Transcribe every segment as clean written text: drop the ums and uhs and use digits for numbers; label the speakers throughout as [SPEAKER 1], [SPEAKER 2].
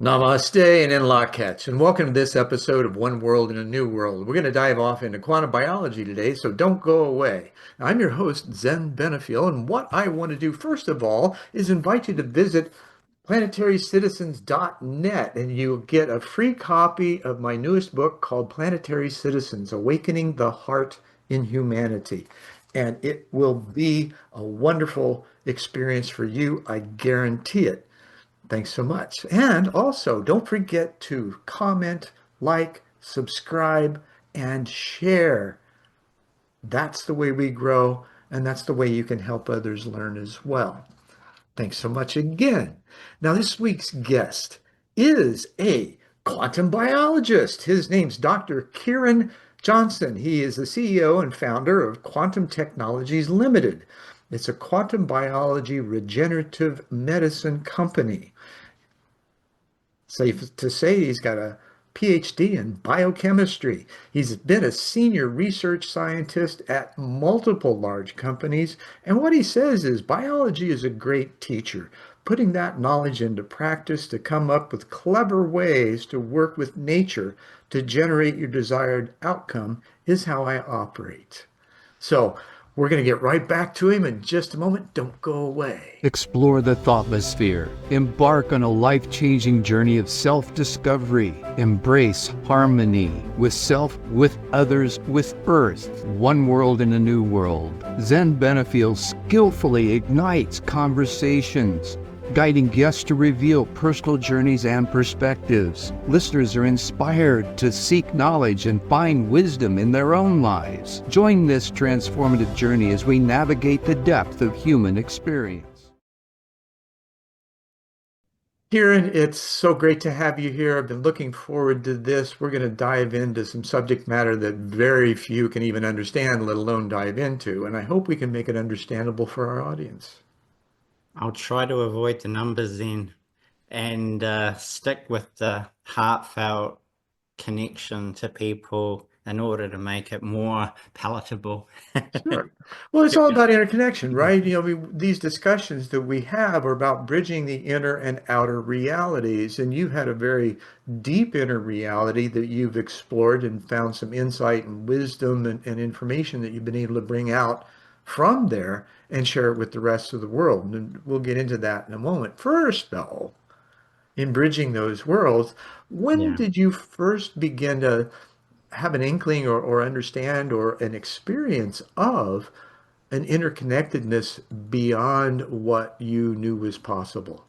[SPEAKER 1] Namaste and Inla and welcome to this episode of One World in a New World. We're going to dive off into quantum biology today, so don't go away. Now, I'm your host, Zen Benefiel, and what I want to do first of all is invite you to visit planetarycitizens.net, and you'll get a free copy of my newest book called Planetary Citizens: Awakening the Heart in Humanity. And it will be a wonderful experience for you, I guarantee it. Thanks so much. And also, don't forget to comment, like, subscribe, and share. That's the way we grow, and that's the way you can help others learn as well. Thanks so much again. Now, this week's guest is a quantum biologist. His name's Dr. Keryn Johnson. He is the CEO and founder of Quantum Technologies Ltd. It's a quantum biology regenerative medicine company. Safe to say he's got a PhD in biochemistry. He's been a senior research scientist at multiple large companies. And what he says is biology is a great teacher. Putting that knowledge into practice to come up with clever ways to work with nature to generate your desired outcome is how I operate. So we're going to get right back to him in just a moment. Don't go away.
[SPEAKER 2] Explore the thoughtless-sphere. Embark on a life-changing journey of self-discovery. Embrace harmony with self, with others, with Earth. One world in a new world. Zen Benefiel skillfully ignites conversations, guiding guests to reveal personal journeys and perspectives. Listeners are inspired to seek knowledge and find wisdom in their own lives. Join this transformative journey as we navigate the depth of human experience.
[SPEAKER 1] Keryn, it's so great to have you here. I've been looking forward to this. We're going to dive into some subject matter that very few can even understand, let alone dive into. And I hope we can make it understandable for our audience.
[SPEAKER 3] I'll try to avoid the numbers then and stick with the heartfelt connection to people in order to make it more palatable.
[SPEAKER 1] Sure. Well, it's all about interconnection, right? These discussions that we have are about bridging the inner and outer realities. And you've had a very deep inner reality that you've explored and found some insight and wisdom and information that you've been able to bring out from there and share it with the rest of the world. And we'll get into that in a moment. First, though, in bridging those worlds, when
[SPEAKER 3] Yeah.
[SPEAKER 1] did you first begin to have an inkling or understand or an experience of an interconnectedness beyond what you knew was possible?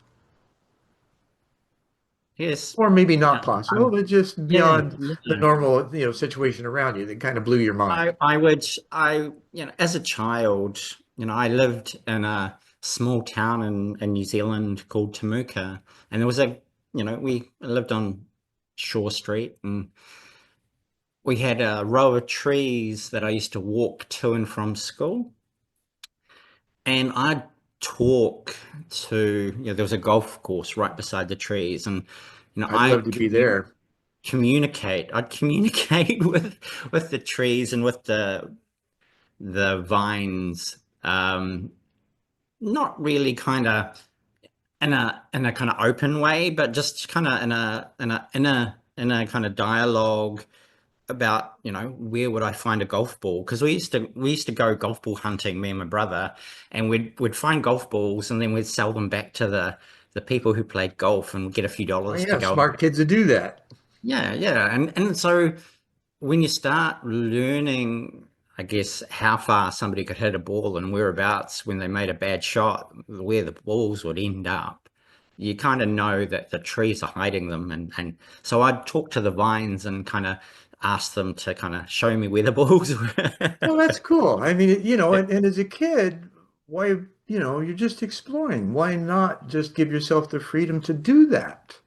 [SPEAKER 3] Yes.
[SPEAKER 1] Or maybe not
[SPEAKER 3] Um,
[SPEAKER 1] possible, but just
[SPEAKER 3] yeah.
[SPEAKER 1] beyond the normal, situation around you that kind of blew your mind.
[SPEAKER 3] As a child, I lived in a small town in New Zealand called Temuka, and there was we lived on Shore Street, and we had a row of trees that I used to walk to and from school. And I'd talk to, there was a golf course right beside the trees, and
[SPEAKER 1] I'd love to be there.
[SPEAKER 3] I'd communicate with the trees and with the vines, not really kind of in a kind of open way, but just kind of in a kind of dialogue about, where would I find a golf ball? Because we used to go golf ball hunting, me and my brother, and we'd find golf balls, and then we'd sell them back to the people who played golf and get a few
[SPEAKER 1] Oh,
[SPEAKER 3] dollars to
[SPEAKER 1] yeah,
[SPEAKER 3] go.
[SPEAKER 1] smart kids to do that.
[SPEAKER 3] Yeah. And so when you start learning, I guess, how far somebody could hit a ball and whereabouts when they made a bad shot, where the balls would end up, you kind of know that the trees are hiding them. And so I'd talk to the vines and kind of ask them to kind of show me where the balls were.
[SPEAKER 1] Well, that's cool. I mean, and as a kid, why, you're just exploring. Why not just give yourself the freedom to do that?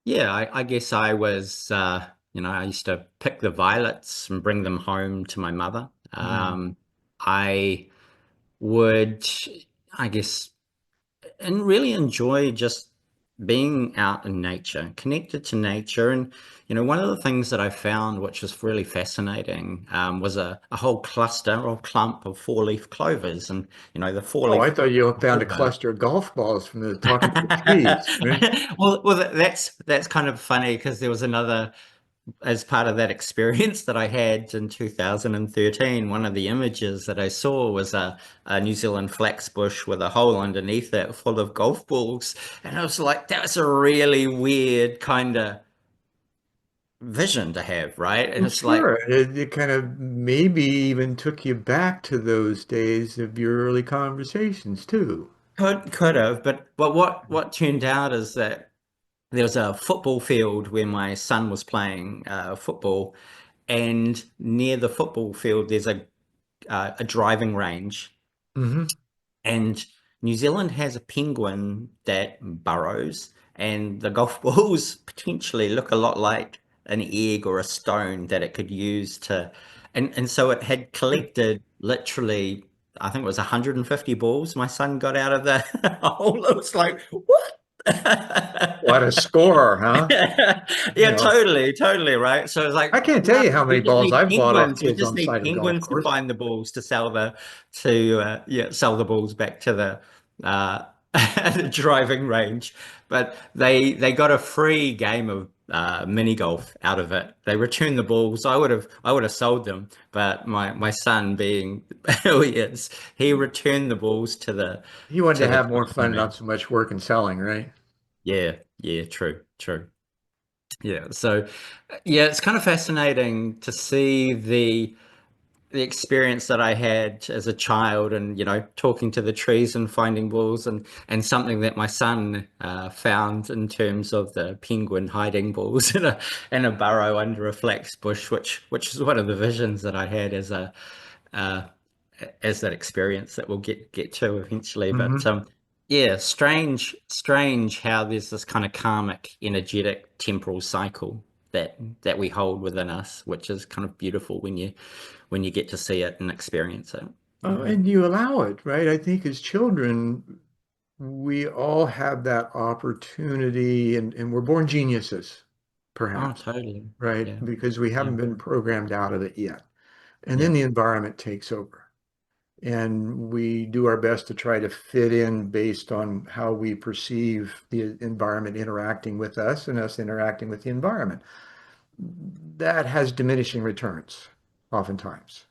[SPEAKER 3] Yeah, I guess I was, I used to pick the violets and bring them home to my mother.
[SPEAKER 1] Mm.
[SPEAKER 3] I would, I guess, and really enjoy just being out in nature, connected to nature. And, one of the things that I found, which was really fascinating, was a whole cluster or clump of four-leaf clovers. And, the
[SPEAKER 1] Oh, I
[SPEAKER 3] four-leaf
[SPEAKER 1] thought you found a
[SPEAKER 3] clover.
[SPEAKER 1] cluster of golf balls from the talking to the trees, right?
[SPEAKER 3] Well, that's kind of funny because there was another, as part of that experience that I had in 2013, one of the images that I saw was a New Zealand flax bush with a hole underneath it full of golf balls. And I was like, that was a really weird kind of vision to have, right? And
[SPEAKER 1] Well,
[SPEAKER 3] it's like,
[SPEAKER 1] sure. It kind of maybe even took you back to those days of your early conversations too.
[SPEAKER 3] could have, but what turned out is that there was a football field where my son was playing football, and near the football field there's a driving range.
[SPEAKER 1] Hmm.
[SPEAKER 3] And New Zealand has a penguin that burrows, and the golf balls potentially look a lot like an egg or a stone that it could use to. And so it had collected literally, I think it was 150 balls my son got out of the hole. It was like, what?
[SPEAKER 1] What a score, huh? You
[SPEAKER 3] Yeah,
[SPEAKER 1] know,
[SPEAKER 3] totally, totally, right? So it's like,
[SPEAKER 1] I can't tell
[SPEAKER 3] no,
[SPEAKER 1] you how
[SPEAKER 3] we
[SPEAKER 1] many
[SPEAKER 3] just
[SPEAKER 1] balls
[SPEAKER 3] need
[SPEAKER 1] I've bought off
[SPEAKER 3] penguins. We
[SPEAKER 1] kids
[SPEAKER 3] just
[SPEAKER 1] on the
[SPEAKER 3] need
[SPEAKER 1] side of the golf
[SPEAKER 3] penguins to
[SPEAKER 1] course.
[SPEAKER 3] find the balls to sell sell the balls back to the uh, the driving range. But they got a free game of mini golf out of it. They returned the balls. I would have sold them, but my son, being who he is, he returned the balls
[SPEAKER 1] He wanted
[SPEAKER 3] to
[SPEAKER 1] to
[SPEAKER 3] the
[SPEAKER 1] have more
[SPEAKER 3] driving
[SPEAKER 1] fun, not
[SPEAKER 3] range.
[SPEAKER 1] so much work and selling, right?
[SPEAKER 3] Yeah, yeah, true, true. Yeah, so yeah, it's kind of fascinating to see the experience that I had as a child, and talking to the trees and finding balls, and something that my son found in terms of the penguin hiding balls in a burrow under a flax bush, which is one of the visions that I had uh, as that experience that we'll get to eventually. But
[SPEAKER 1] Hmm.
[SPEAKER 3] yeah, strange how there's this kind of karmic, energetic, temporal cycle that we hold within us, which is kind of beautiful when you get to see it and experience it.
[SPEAKER 1] And you allow it, right? I think as children, we all have that opportunity, and we're born geniuses,
[SPEAKER 3] Oh,
[SPEAKER 1] perhaps,
[SPEAKER 3] totally.
[SPEAKER 1] right?
[SPEAKER 3] Yeah,
[SPEAKER 1] Because we
[SPEAKER 3] yeah,
[SPEAKER 1] haven't been programmed out of it yet. And then
[SPEAKER 3] yeah,
[SPEAKER 1] the environment takes over. And we do our best to try to fit in based on how we perceive the environment interacting with us and us interacting with the environment. That has diminishing returns, oftentimes.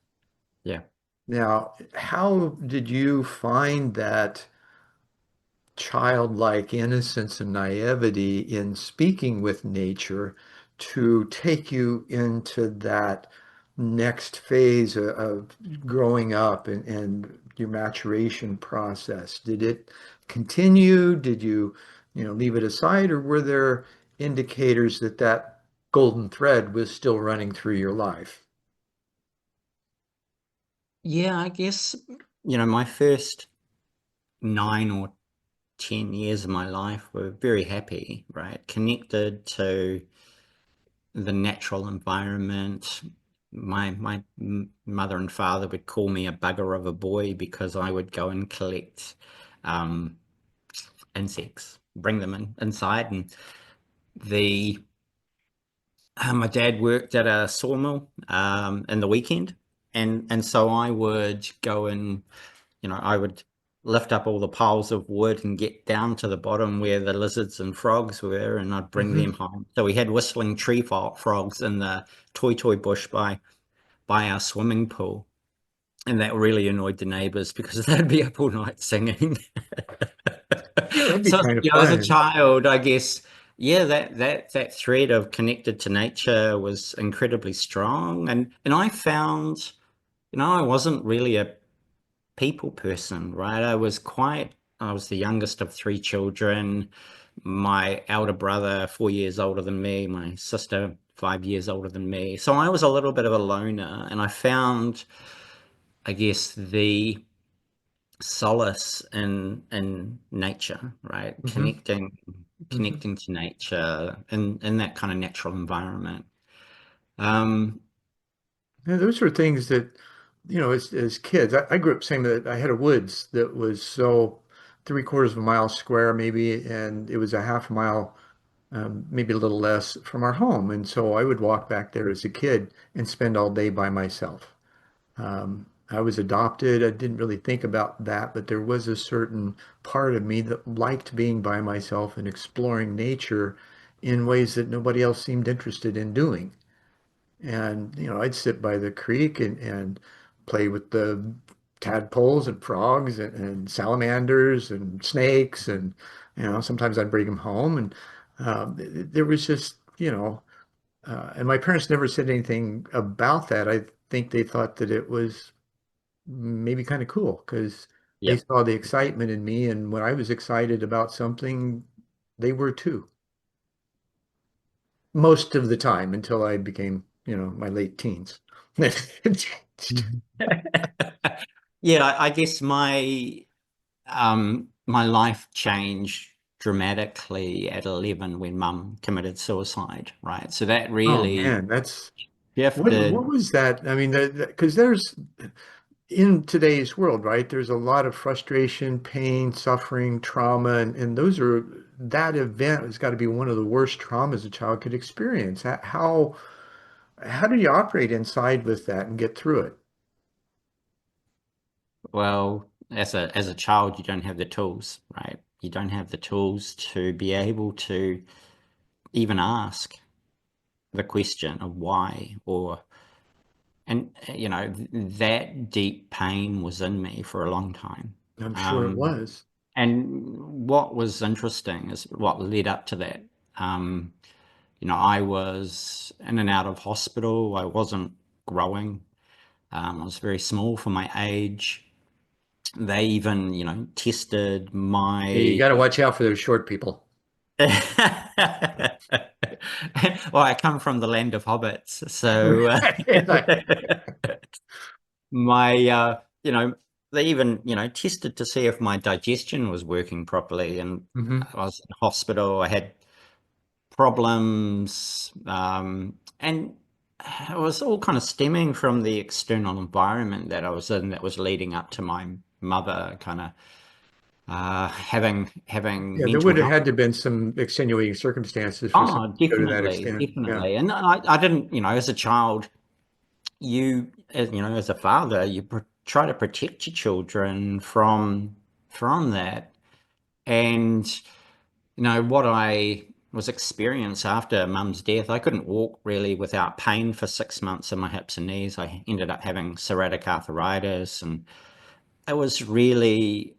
[SPEAKER 3] yeah.
[SPEAKER 1] Now, how did you find that childlike innocence and naivety in speaking with nature to take you into that next phase of growing up and your maturation process? Did it continue? Did you, leave it aside, or were there indicators that that golden thread was still running through your life?
[SPEAKER 3] Yeah, I guess, my first 9 or 10 years of my life were very happy, right? Connected to the natural environment. My mother and father would call me a bugger of a boy because I would go and collect um, insects, bring them inside, and the my dad worked at a sawmill in the weekend, and so I would go and I would lift up all the piles of wood and get down to the bottom where the lizards and frogs were, and I'd bring
[SPEAKER 1] Hmm.
[SPEAKER 3] them home. So we had whistling tree frogs in the toy bush by our swimming pool. And that really annoyed the neighbors because they'd be up all night singing.
[SPEAKER 1] Yeah, that'd be
[SPEAKER 3] So,
[SPEAKER 1] kind of
[SPEAKER 3] as a
[SPEAKER 1] fun.
[SPEAKER 3] child, I guess, yeah, that thread of connected to nature was incredibly strong. And I found, I wasn't really a people person, right? I was the youngest of three children. My elder brother, 4 years older than me, my sister, 5 years older than me. So I was a little bit of a loner, and I found, I guess, the solace in nature, right?
[SPEAKER 1] Hmm. Hmm.
[SPEAKER 3] Connecting to nature in that kind of natural environment. Um,
[SPEAKER 1] Yeah, those were things that, as kids, I grew up saying that I had a woods that was so 3/4 of a mile square maybe, and it was a half mile, maybe a little less from our home. And so I would walk back there as a kid and spend all day by myself. I was adopted. I didn't really think about that, but there was a certain part of me that liked being by myself and exploring nature in ways that nobody else seemed interested in doing. And, I'd sit by the creek and play with the tadpoles and frogs and salamanders and snakes. And, sometimes I'd bring them home. And there was just, and my parents never said anything about that. I think they thought that it was maybe kind of cool because they
[SPEAKER 3] Yep.
[SPEAKER 1] saw the excitement in me. And when I was excited about something, they were too, most of the time until I became, my late teens.
[SPEAKER 3] Mhm. Yeah, I guess my life changed dramatically at 11 when mum committed suicide, right? So that
[SPEAKER 1] Oh
[SPEAKER 3] really
[SPEAKER 1] man, that's what
[SPEAKER 3] shifted.
[SPEAKER 1] was that? I mean, because there's in today's world, right? There's a lot of frustration, pain, suffering, trauma, and those are that event has got to be one of the worst traumas a child could experience. How do you operate inside with that and get through it?
[SPEAKER 3] Well, as a child, you don't have the tools, right? You don't have the tools to be able to even ask the question of why, or and that deep pain was in me for a long time.
[SPEAKER 1] I'm sure it
[SPEAKER 3] Um,
[SPEAKER 1] was.
[SPEAKER 3] and what was interesting is what led up to that. Um, I was in and out of hospital. I wasn't growing. I was very small for my age. They even, tested
[SPEAKER 1] Yeah, you
[SPEAKER 3] my.
[SPEAKER 1] got to watch out for those short people.
[SPEAKER 3] Well, I come from the land of hobbits, so
[SPEAKER 1] It's like,
[SPEAKER 3] my, they even, tested to see if my digestion was working properly, and
[SPEAKER 1] mhm.
[SPEAKER 3] I was in hospital. I had problems, and it was all kind of stemming from the external environment that I was in that was leading up to my mother kind of having
[SPEAKER 1] Yeah, there
[SPEAKER 3] mental
[SPEAKER 1] would have
[SPEAKER 3] health.
[SPEAKER 1] had to been some extenuating circumstances for something
[SPEAKER 3] Oh,
[SPEAKER 1] to go to that
[SPEAKER 3] definitely,
[SPEAKER 1] extent. Yeah.
[SPEAKER 3] definitely. And I didn't, as a child, as a father, you try to protect your children from that. And what I was experienced after mum's death, I couldn't walk really without pain for 6 months in my hips and knees. I ended up having psoriatic arthritis, and it was really,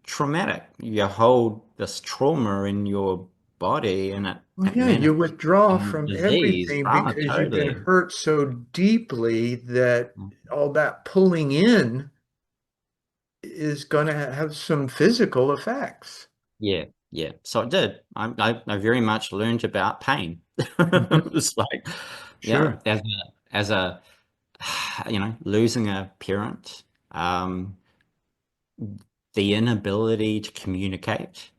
[SPEAKER 3] traumatic. You hold this trauma in your body, and it,
[SPEAKER 1] Well,
[SPEAKER 3] it
[SPEAKER 1] yeah, you
[SPEAKER 3] manifests
[SPEAKER 1] withdraw
[SPEAKER 3] in
[SPEAKER 1] from
[SPEAKER 3] disease.
[SPEAKER 1] everything
[SPEAKER 3] Ah,
[SPEAKER 1] because you've been
[SPEAKER 3] totally.
[SPEAKER 1] hurt so deeply that all that pulling in is going to have some physical effects.
[SPEAKER 3] Yeah, yeah. So I did. I very much learned about pain.
[SPEAKER 1] Mhm.
[SPEAKER 3] It was like, yeah,
[SPEAKER 1] Sure.
[SPEAKER 3] as a losing a parent, um, the inability to communicate,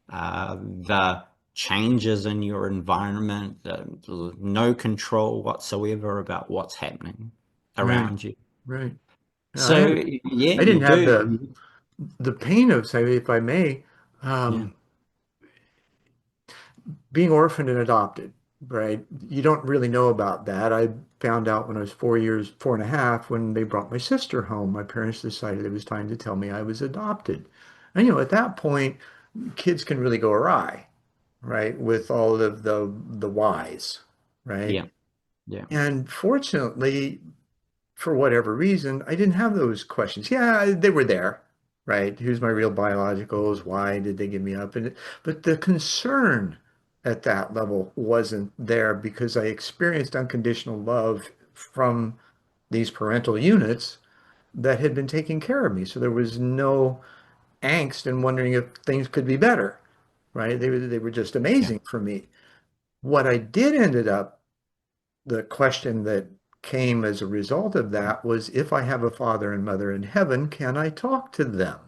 [SPEAKER 3] the changes in your environment, no control whatsoever about what's happening
[SPEAKER 1] Right.
[SPEAKER 3] around you.
[SPEAKER 1] Right. Yeah,
[SPEAKER 3] So yeah,
[SPEAKER 1] I
[SPEAKER 3] you
[SPEAKER 1] didn't have
[SPEAKER 3] do.
[SPEAKER 1] the pain of, say, if I may,
[SPEAKER 3] Yeah.
[SPEAKER 1] um, being orphaned and adopted, right? You don't really know about that. I found out when I was 4 years, 4.5, when they brought my sister home. My parents decided it was time to tell me I was adopted. And at that point, kids can really go awry, right? With all of the whys, right?
[SPEAKER 3] Yeah. Yeah.
[SPEAKER 1] And fortunately, for whatever reason, I didn't have those questions. Yeah, they were there, right? Who's my real biologicals? Why did they give me up? But the concern at that level wasn't there because I experienced unconditional love from these parental units that had been taking care of me. So there was no angst in wondering if things could be better, right? They were just
[SPEAKER 3] Yeah.
[SPEAKER 1] amazing for me. What I did ended up the question that came as a result of that was if I have a father and mother in heaven, can I talk to them?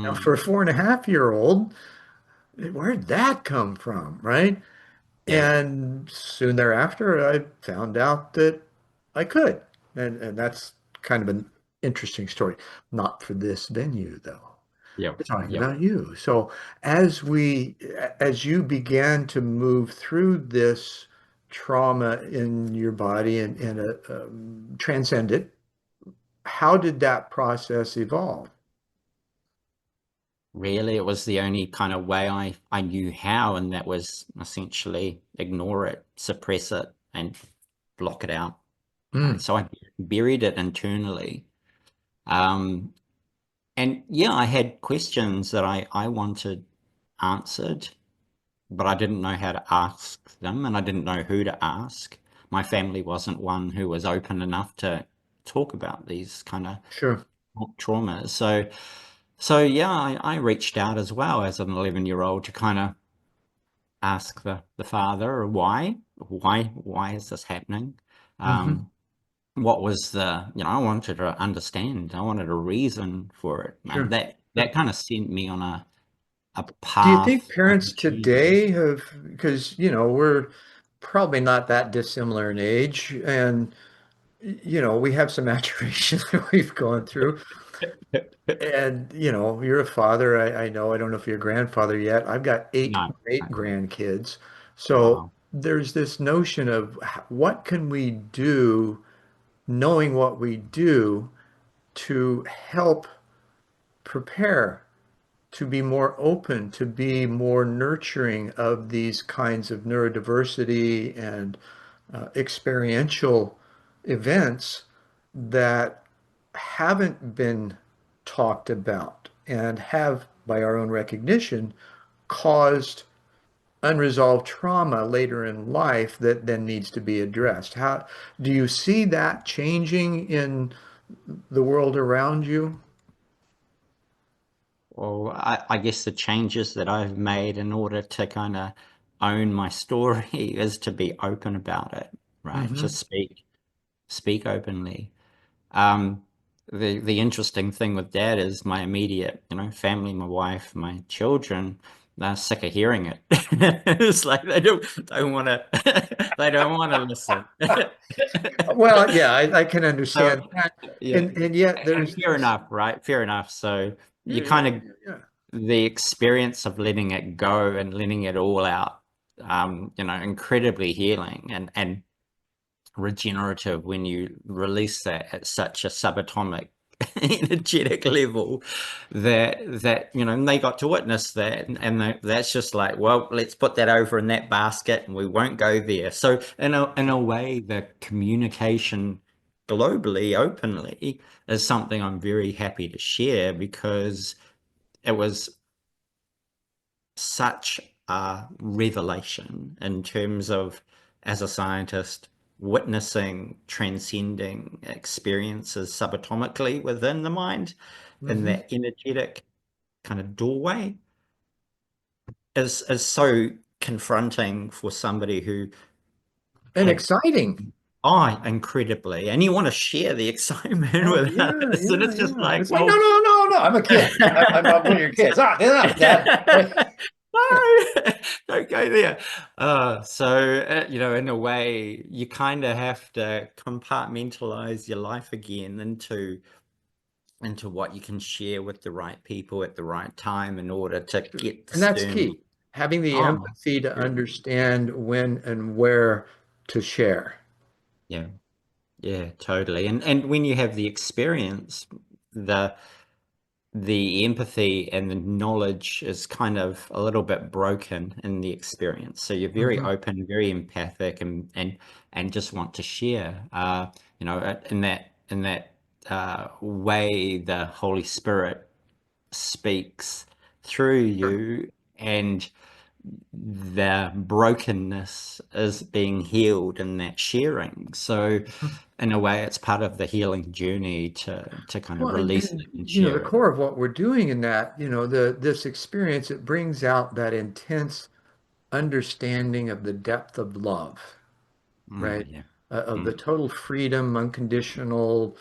[SPEAKER 1] Now, for a
[SPEAKER 3] Mm,
[SPEAKER 1] 4.5-year-old, where'd that come from, right?
[SPEAKER 3] yeah.
[SPEAKER 1] And soon thereafter, I found out that I could. And that's kind of an interesting story. Not for this venue, though.
[SPEAKER 3] Yep.
[SPEAKER 1] We're talking
[SPEAKER 3] Yep.
[SPEAKER 1] about you. So as you began to move through this trauma in your body and transcend it, how did that process evolve?
[SPEAKER 3] Really, it was the only kind of way I knew how, and that was essentially ignore it, suppress it, and block it out.
[SPEAKER 1] Mm,
[SPEAKER 3] So I buried it internally. Um, and yeah, I had questions that I wanted answered, but I didn't know how to ask them, and I didn't know who to ask. My family wasn't one who was open enough to talk about these kind of
[SPEAKER 1] sure.
[SPEAKER 3] traumas. So yeah, I reached out as well as an 11-year-old to kind of ask the father why is this happening?
[SPEAKER 1] Hmm.
[SPEAKER 3] Um, what was I wanted to understand. I wanted a reason for it, and
[SPEAKER 1] Sure.
[SPEAKER 3] that kind of sent me on a
[SPEAKER 1] Do you think
[SPEAKER 3] path of
[SPEAKER 1] parents
[SPEAKER 3] achieving.
[SPEAKER 1] today have, because, we're probably not that dissimilar in age, and, we have some maturation that we've gone through. And, you're a father. I know, I don't know if you're a grandfather yet. I've got eight
[SPEAKER 3] No.
[SPEAKER 1] great
[SPEAKER 3] No.
[SPEAKER 1] grandkids. So
[SPEAKER 3] Wow.
[SPEAKER 1] there's this notion of what can we do, knowing what we do, to help prepare, to be more open, to be more nurturing of these kinds of neurodiversity and experiential events that haven't been talked about and have, by our own recognition, caused unresolved trauma later in life that then needs to be addressed. How do you see that changing in the world around you?
[SPEAKER 3] Well, I guess the changes that I've made in order to kind of own my story is to be open about it, right?
[SPEAKER 1] Hmm.
[SPEAKER 3] Just speak openly. Um, the interesting thing with that is my immediate, family, my wife, my children, they're sick of hearing it. It's like they don't want to they don't want to listen.
[SPEAKER 1] Well, yeah, I can
[SPEAKER 3] So
[SPEAKER 1] understand that.
[SPEAKER 3] yeah,
[SPEAKER 1] And yet
[SPEAKER 3] and
[SPEAKER 1] there's
[SPEAKER 3] fair
[SPEAKER 1] this,
[SPEAKER 3] enough, right? Fair enough. So
[SPEAKER 1] yeah,
[SPEAKER 3] you
[SPEAKER 1] yeah,
[SPEAKER 3] kind of
[SPEAKER 1] yeah.
[SPEAKER 3] the experience of letting it go and letting it all out, incredibly healing and regenerative when you release that at such a subatomic energetic level that they got to witness that, and that's just like, well, let's put that over in that basket and we won't go there. So in a way, the communication globally openly is something I'm very happy to share, because it was such a revelation in terms of, as a scientist, witnessing transcending experiences subatomically within the mind in
[SPEAKER 1] Hmm.
[SPEAKER 3] that energetic kind of doorway is so confronting for somebody who
[SPEAKER 1] And
[SPEAKER 3] had,
[SPEAKER 1] exciting.
[SPEAKER 3] incredibly, and you want to share the excitement
[SPEAKER 1] Oh,
[SPEAKER 3] with
[SPEAKER 1] yeah,
[SPEAKER 3] others, and
[SPEAKER 1] yeah,
[SPEAKER 3] it's just
[SPEAKER 1] yeah.
[SPEAKER 3] like,
[SPEAKER 1] It's like, no,
[SPEAKER 3] well.
[SPEAKER 1] no, no, no, I'm a kid. I'm one of your kids. Ah, enough, Dad. Wait. Yeah.
[SPEAKER 3] No, don't go there. In a way, you kind of have to compartmentalize your life again into what you can share with the right people at the right time in order to
[SPEAKER 1] Sure.
[SPEAKER 3] get
[SPEAKER 1] And that's
[SPEAKER 3] discernment.
[SPEAKER 1] key. Having the
[SPEAKER 3] Oh,
[SPEAKER 1] empathy to
[SPEAKER 3] very,
[SPEAKER 1] understand when and where to share.
[SPEAKER 3] yeah, yeah, totally. And when you have the experience, the the empathy and the knowledge is kind of a little bit broken in the experience. So you're very
[SPEAKER 1] Hmm.
[SPEAKER 3] open, very empathic, and just want to share. In that way, the Holy Spirit speaks through
[SPEAKER 1] Sure.
[SPEAKER 3] you, and the brokenness is being healed in that sharing. So in a way, it's part of the healing journey to kind of
[SPEAKER 1] Well,
[SPEAKER 3] release it
[SPEAKER 1] and
[SPEAKER 3] and
[SPEAKER 1] the
[SPEAKER 3] share it.
[SPEAKER 1] core of what we're doing in that, this experience, it brings out that intense understanding of the depth of love, right?
[SPEAKER 3] Yeah.
[SPEAKER 1] Of the
[SPEAKER 3] Mm,
[SPEAKER 1] total freedom, unconditional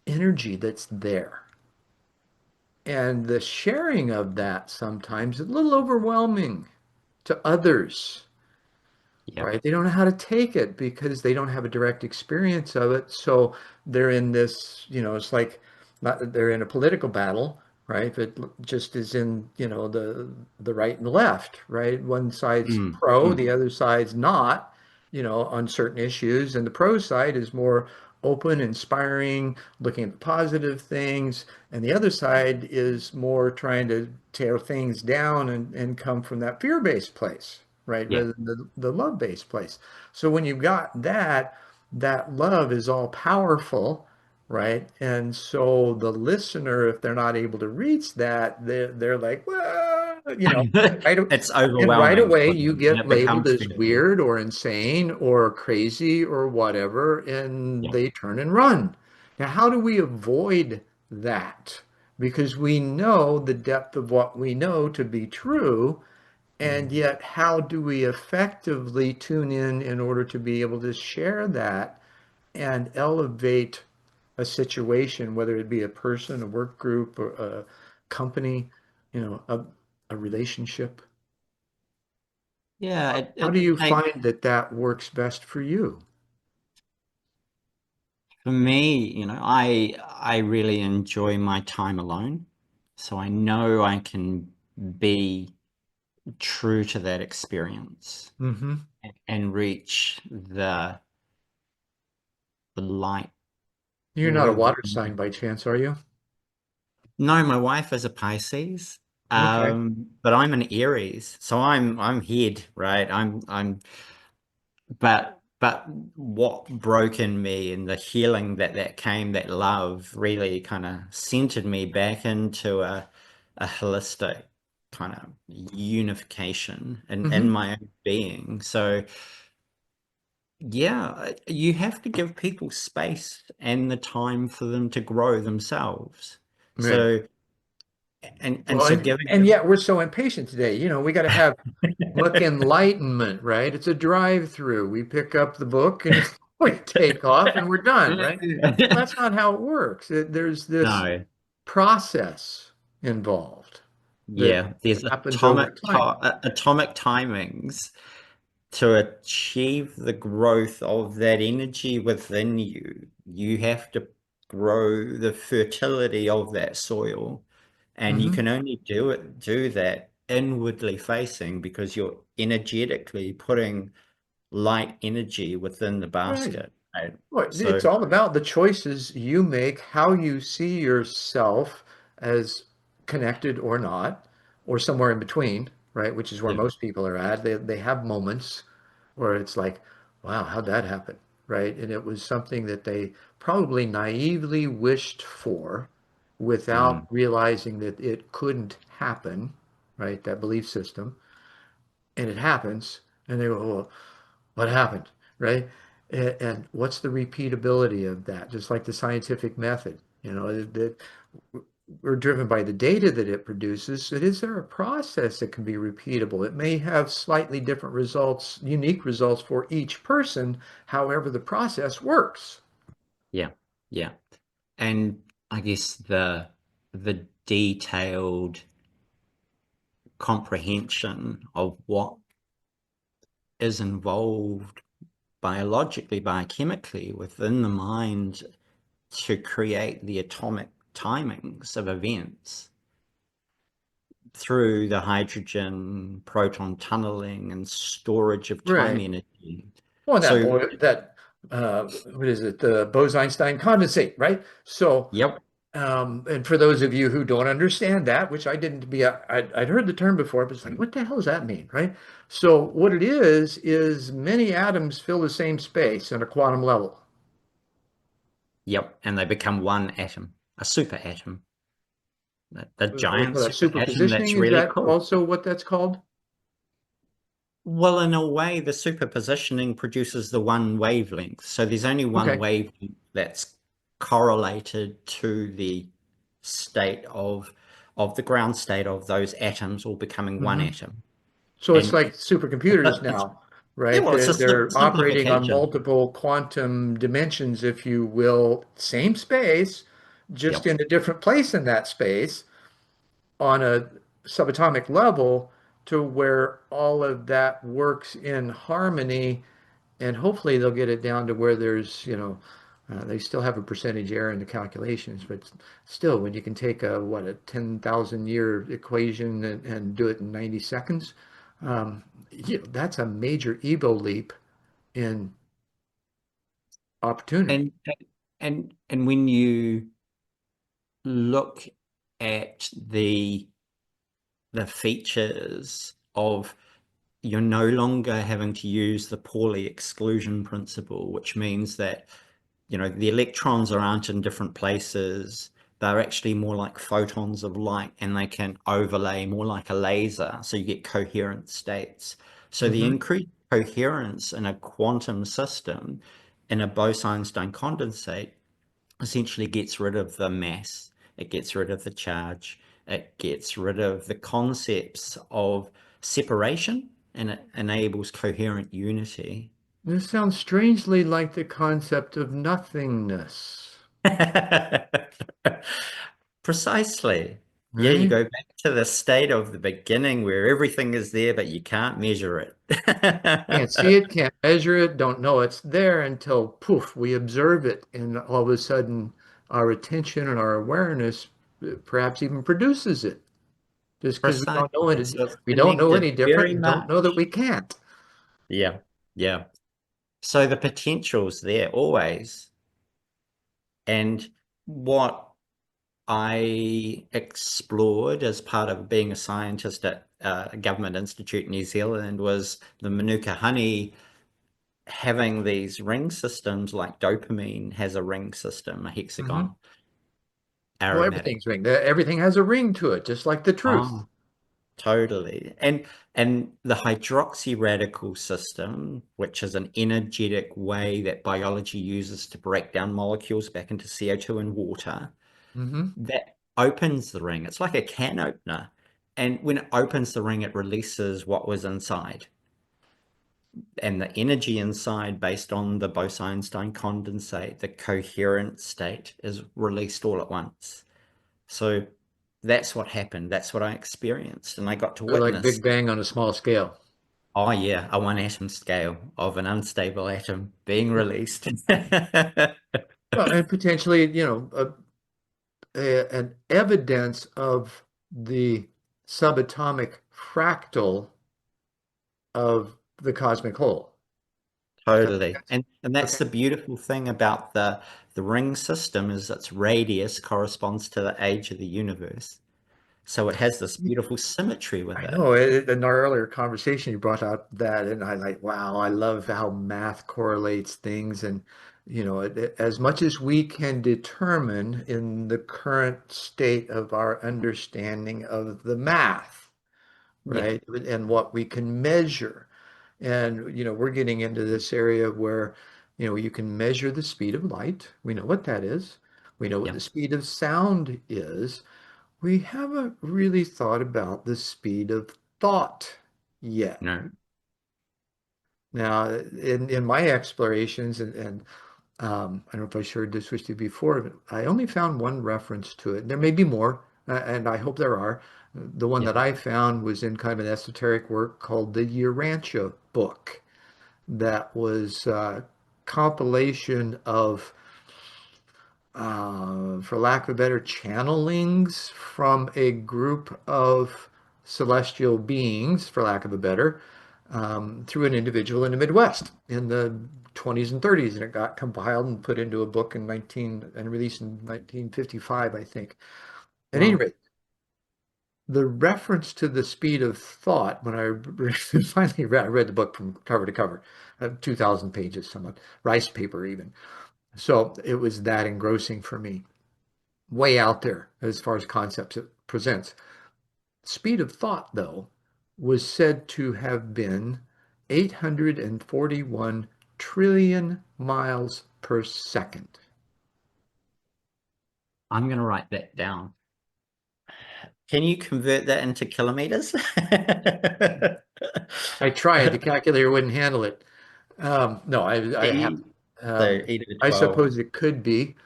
[SPEAKER 1] energy that's there. And the sharing of that sometimes is a little overwhelming to others,
[SPEAKER 3] yep.
[SPEAKER 1] right? They don't know how to take it because they don't have a direct experience of it. So they're in this, it's like not, they're in a political battle, right? But just as in, the right and left, right? One side's
[SPEAKER 3] Mm,
[SPEAKER 1] pro,
[SPEAKER 3] mm,
[SPEAKER 1] the other side's not, on certain issues. And the pro side is more open, inspiring, looking at the positive things. And the other side is more trying to tear things down and come from that fear-based place, right?
[SPEAKER 3] yeah.
[SPEAKER 1] Rather than the love-based place. So when you've got that love is all powerful, right? And so the listener, if they're not able to reach that, they're like, well, right,
[SPEAKER 3] It's
[SPEAKER 1] and right
[SPEAKER 3] overwhelming
[SPEAKER 1] away
[SPEAKER 3] for
[SPEAKER 1] you
[SPEAKER 3] them, and
[SPEAKER 1] get
[SPEAKER 3] it
[SPEAKER 1] labeled
[SPEAKER 3] becomes
[SPEAKER 1] as
[SPEAKER 3] fearful.
[SPEAKER 1] weird or insane or crazy or whatever, and
[SPEAKER 3] Yeah.
[SPEAKER 1] they turn and run. Now, how do we avoid that? Because we know the depth of what we know to be true, and
[SPEAKER 3] Mm.
[SPEAKER 1] yet how do we effectively tune in order to be able to share that and elevate a situation, whether it be a person, a work group, or a company, a relationship?
[SPEAKER 3] Yeah,
[SPEAKER 1] How do
[SPEAKER 3] it
[SPEAKER 1] you
[SPEAKER 3] take
[SPEAKER 1] find that works best for you?
[SPEAKER 3] for me, I really enjoy my time alone. So I know I can be true to that experience
[SPEAKER 1] Hmm.
[SPEAKER 3] and reach the light
[SPEAKER 1] You're not a water sign
[SPEAKER 3] within.
[SPEAKER 1] by chance, are you?
[SPEAKER 3] No, my wife is a Pisces,
[SPEAKER 1] Okay.
[SPEAKER 3] but I'm an Aries, so I'm head, right? But what broke in me and the healing that came, that love really kind of centered me back into a holistic kind of unification in
[SPEAKER 1] Hmm.
[SPEAKER 3] my own being. So yeah, you have to give people space and the time for them to grow themselves.
[SPEAKER 1] Right.
[SPEAKER 3] So and
[SPEAKER 1] Well,
[SPEAKER 3] so
[SPEAKER 1] and,
[SPEAKER 3] giving
[SPEAKER 1] and yet we're so impatient today. We got to have book enlightenment, right? It's a drive-through. We pick up the book and we take off and we're done, right? Well, that's not how it works. There's this
[SPEAKER 3] no.
[SPEAKER 1] process involved that
[SPEAKER 3] Yeah, there's
[SPEAKER 1] happens over time.
[SPEAKER 3] atomic timings to achieve the growth of that energy within you. You have to grow the fertility of that soil, and you
[SPEAKER 1] Hmm.
[SPEAKER 3] can only do that inwardly facing because you're energetically putting light energy within the
[SPEAKER 1] Right.
[SPEAKER 3] basket, right?
[SPEAKER 1] Well, it's
[SPEAKER 3] So
[SPEAKER 1] all about the choices you make, how you see yourself as connected or not, or somewhere in between, right? Which is where
[SPEAKER 3] yeah,
[SPEAKER 1] most people are at. They have moments where it's like, wow, how'd that happen? Right? And it was something that they probably naively wished for without
[SPEAKER 3] mm,
[SPEAKER 1] realizing that it couldn't happen, right? That belief system. And it happens, and they go, well, what happened, right? And what's the repeatability of that? Just like the scientific method, that we're driven by the data that it produces. But is there a process that can be repeatable? It may have slightly different results, unique results for each person, however the process works.
[SPEAKER 3] yeah, yeah. And I guess the detailed comprehension of what is involved biologically, biochemically within the mind to create the atomic timings of events through the hydrogen proton tunneling and storage of time
[SPEAKER 1] Right.
[SPEAKER 3] energy.
[SPEAKER 1] Well,
[SPEAKER 3] So,
[SPEAKER 1] what is it? The Bose-Einstein condensate, right? So,
[SPEAKER 3] yep,
[SPEAKER 1] and for those of you who don't understand that, which I didn't be, I'd heard the term before, but it's like, what the hell does that mean, right? So what it is many atoms fill the same space on a quantum level.
[SPEAKER 3] yep, and they become one atom, a super atom, the
[SPEAKER 1] What do you
[SPEAKER 3] giant
[SPEAKER 1] call that?
[SPEAKER 3] super atom that's
[SPEAKER 1] Superpositioning? Is
[SPEAKER 3] really
[SPEAKER 1] that
[SPEAKER 3] cool.
[SPEAKER 1] also what that's called?
[SPEAKER 3] Well, in a way, the superpositioning produces the one wavelength. So there's only one
[SPEAKER 1] Okay.
[SPEAKER 3] wavelength that's correlated to the state of the ground state of those atoms all becoming one
[SPEAKER 1] Hmm.
[SPEAKER 3] atom.
[SPEAKER 1] So it's
[SPEAKER 3] And
[SPEAKER 1] like supercomputers now,
[SPEAKER 3] yeah,
[SPEAKER 1] right?
[SPEAKER 3] well, it's a
[SPEAKER 1] They're operating on
[SPEAKER 3] simplification.
[SPEAKER 1] multiple quantum dimensions, if you will, same space, just
[SPEAKER 3] Yep.
[SPEAKER 1] in a different place in that space on a subatomic level to where all of that works in harmony. And hopefully they'll get it down to where there's, They still have a percentage error in the calculations, but still, when you can take a 10,000 year equation and do it in 90 seconds, that's a major ego leap in opportunity.
[SPEAKER 3] And and when you look at the features of, you're no longer having to use the Pauli exclusion principle, which means that, the electrons aren't in different places. They're actually more like photons of light, and they can overlay more like a laser. So you get coherent states. So the
[SPEAKER 1] Hmm.
[SPEAKER 3] increased coherence in a quantum system, in a Bose-Einstein condensate, essentially gets rid of the mass, it gets rid of the charge, it gets rid of the concepts of separation, and it enables coherent unity.
[SPEAKER 1] This sounds strangely like the concept of nothingness,
[SPEAKER 3] Precisely. Yeah, you
[SPEAKER 1] right?
[SPEAKER 3] go back to the state of the beginning where everything is there, but you can't measure
[SPEAKER 1] Can't see
[SPEAKER 3] it.
[SPEAKER 1] it, can't measure it, don't know it's there until poof, we observe it, and all of a sudden our attention and our awareness perhaps even produces it. Just because we don't know
[SPEAKER 3] Precisely.
[SPEAKER 1] it,
[SPEAKER 3] So it's
[SPEAKER 1] we don't know
[SPEAKER 3] connected
[SPEAKER 1] any different
[SPEAKER 3] very
[SPEAKER 1] and don't know that
[SPEAKER 3] much.
[SPEAKER 1] we can't.
[SPEAKER 3] Yeah, yeah. So the potential's there always. And what I explored as part of being a scientist at a government institute in New Zealand was the Manuka honey having these ring systems, like dopamine has a ring system, a
[SPEAKER 1] Hmm.
[SPEAKER 3] hexagon
[SPEAKER 1] Well,
[SPEAKER 3] aromatic.
[SPEAKER 1] everything's ring. Everything has a ring to it, just like the truth.
[SPEAKER 3] Oh, totally. And the hydroxy radical system, which is an energetic way that biology uses to break down molecules back into CO2 and water,
[SPEAKER 1] Hmm.
[SPEAKER 3] that opens the ring. It's like a can opener. And when it opens the ring, it releases what was inside. And the energy inside, based on the Bose-Einstein condensate, the coherent state, is released all at once. So that's what happened. That's what I experienced. And I got to
[SPEAKER 1] Like
[SPEAKER 3] witness,
[SPEAKER 1] Big Bang on a small scale.
[SPEAKER 3] oh yeah, a one atom scale of an unstable atom being
[SPEAKER 1] Yeah.
[SPEAKER 3] released.
[SPEAKER 1] Well, and potentially, an evidence of the subatomic fractal of the cosmic whole. Does that make
[SPEAKER 3] Totally.
[SPEAKER 1] sense?
[SPEAKER 3] And that's
[SPEAKER 1] Okay.
[SPEAKER 3] the beautiful thing about the ring system, is its radius corresponds to the age of the universe. So it has this beautiful symmetry with
[SPEAKER 1] I
[SPEAKER 3] it.
[SPEAKER 1] know in our earlier conversation, you brought out that, and I like, wow, I love how math correlates things. And, as much as we can determine in the current state of our understanding of the math,
[SPEAKER 3] Yeah,
[SPEAKER 1] right? And what we can measure. And, we're getting into this area where, you can measure the speed of light. We know what that is. We know what
[SPEAKER 3] yeah.
[SPEAKER 1] the speed of sound is. We haven't really thought about the speed of thought yet.
[SPEAKER 3] No.
[SPEAKER 1] Now, in my explorations, and I don't know if I shared this with you before, but I only found one reference to it. There may be more, and I hope there are. The one
[SPEAKER 3] Yeah.
[SPEAKER 1] that I found was in kind of an esoteric work called the Urantia book, that was a compilation of, for lack of better, channelings from a group of celestial beings, for lack of a better, through an individual in the Midwest in the 20s and 30s, and it got compiled and put into a book in 19 and released in 1955, I think. At any
[SPEAKER 3] Well,
[SPEAKER 1] rate, the reference to the speed of thought, when I finally read, I read the book from cover to cover, 2,000 pages, somewhat rice paper even. So it was that engrossing for me. Way out there as far as concepts it presents. Speed of thought, though, was said to have been 841 trillion miles per second.
[SPEAKER 3] I'm going to write that down. Can you convert that into kilometers?
[SPEAKER 1] I tried, the calculator wouldn't handle it. No, I have.
[SPEAKER 3] E, so
[SPEAKER 1] Um,
[SPEAKER 3] e to the
[SPEAKER 1] I
[SPEAKER 3] 12.
[SPEAKER 1] suppose it could be.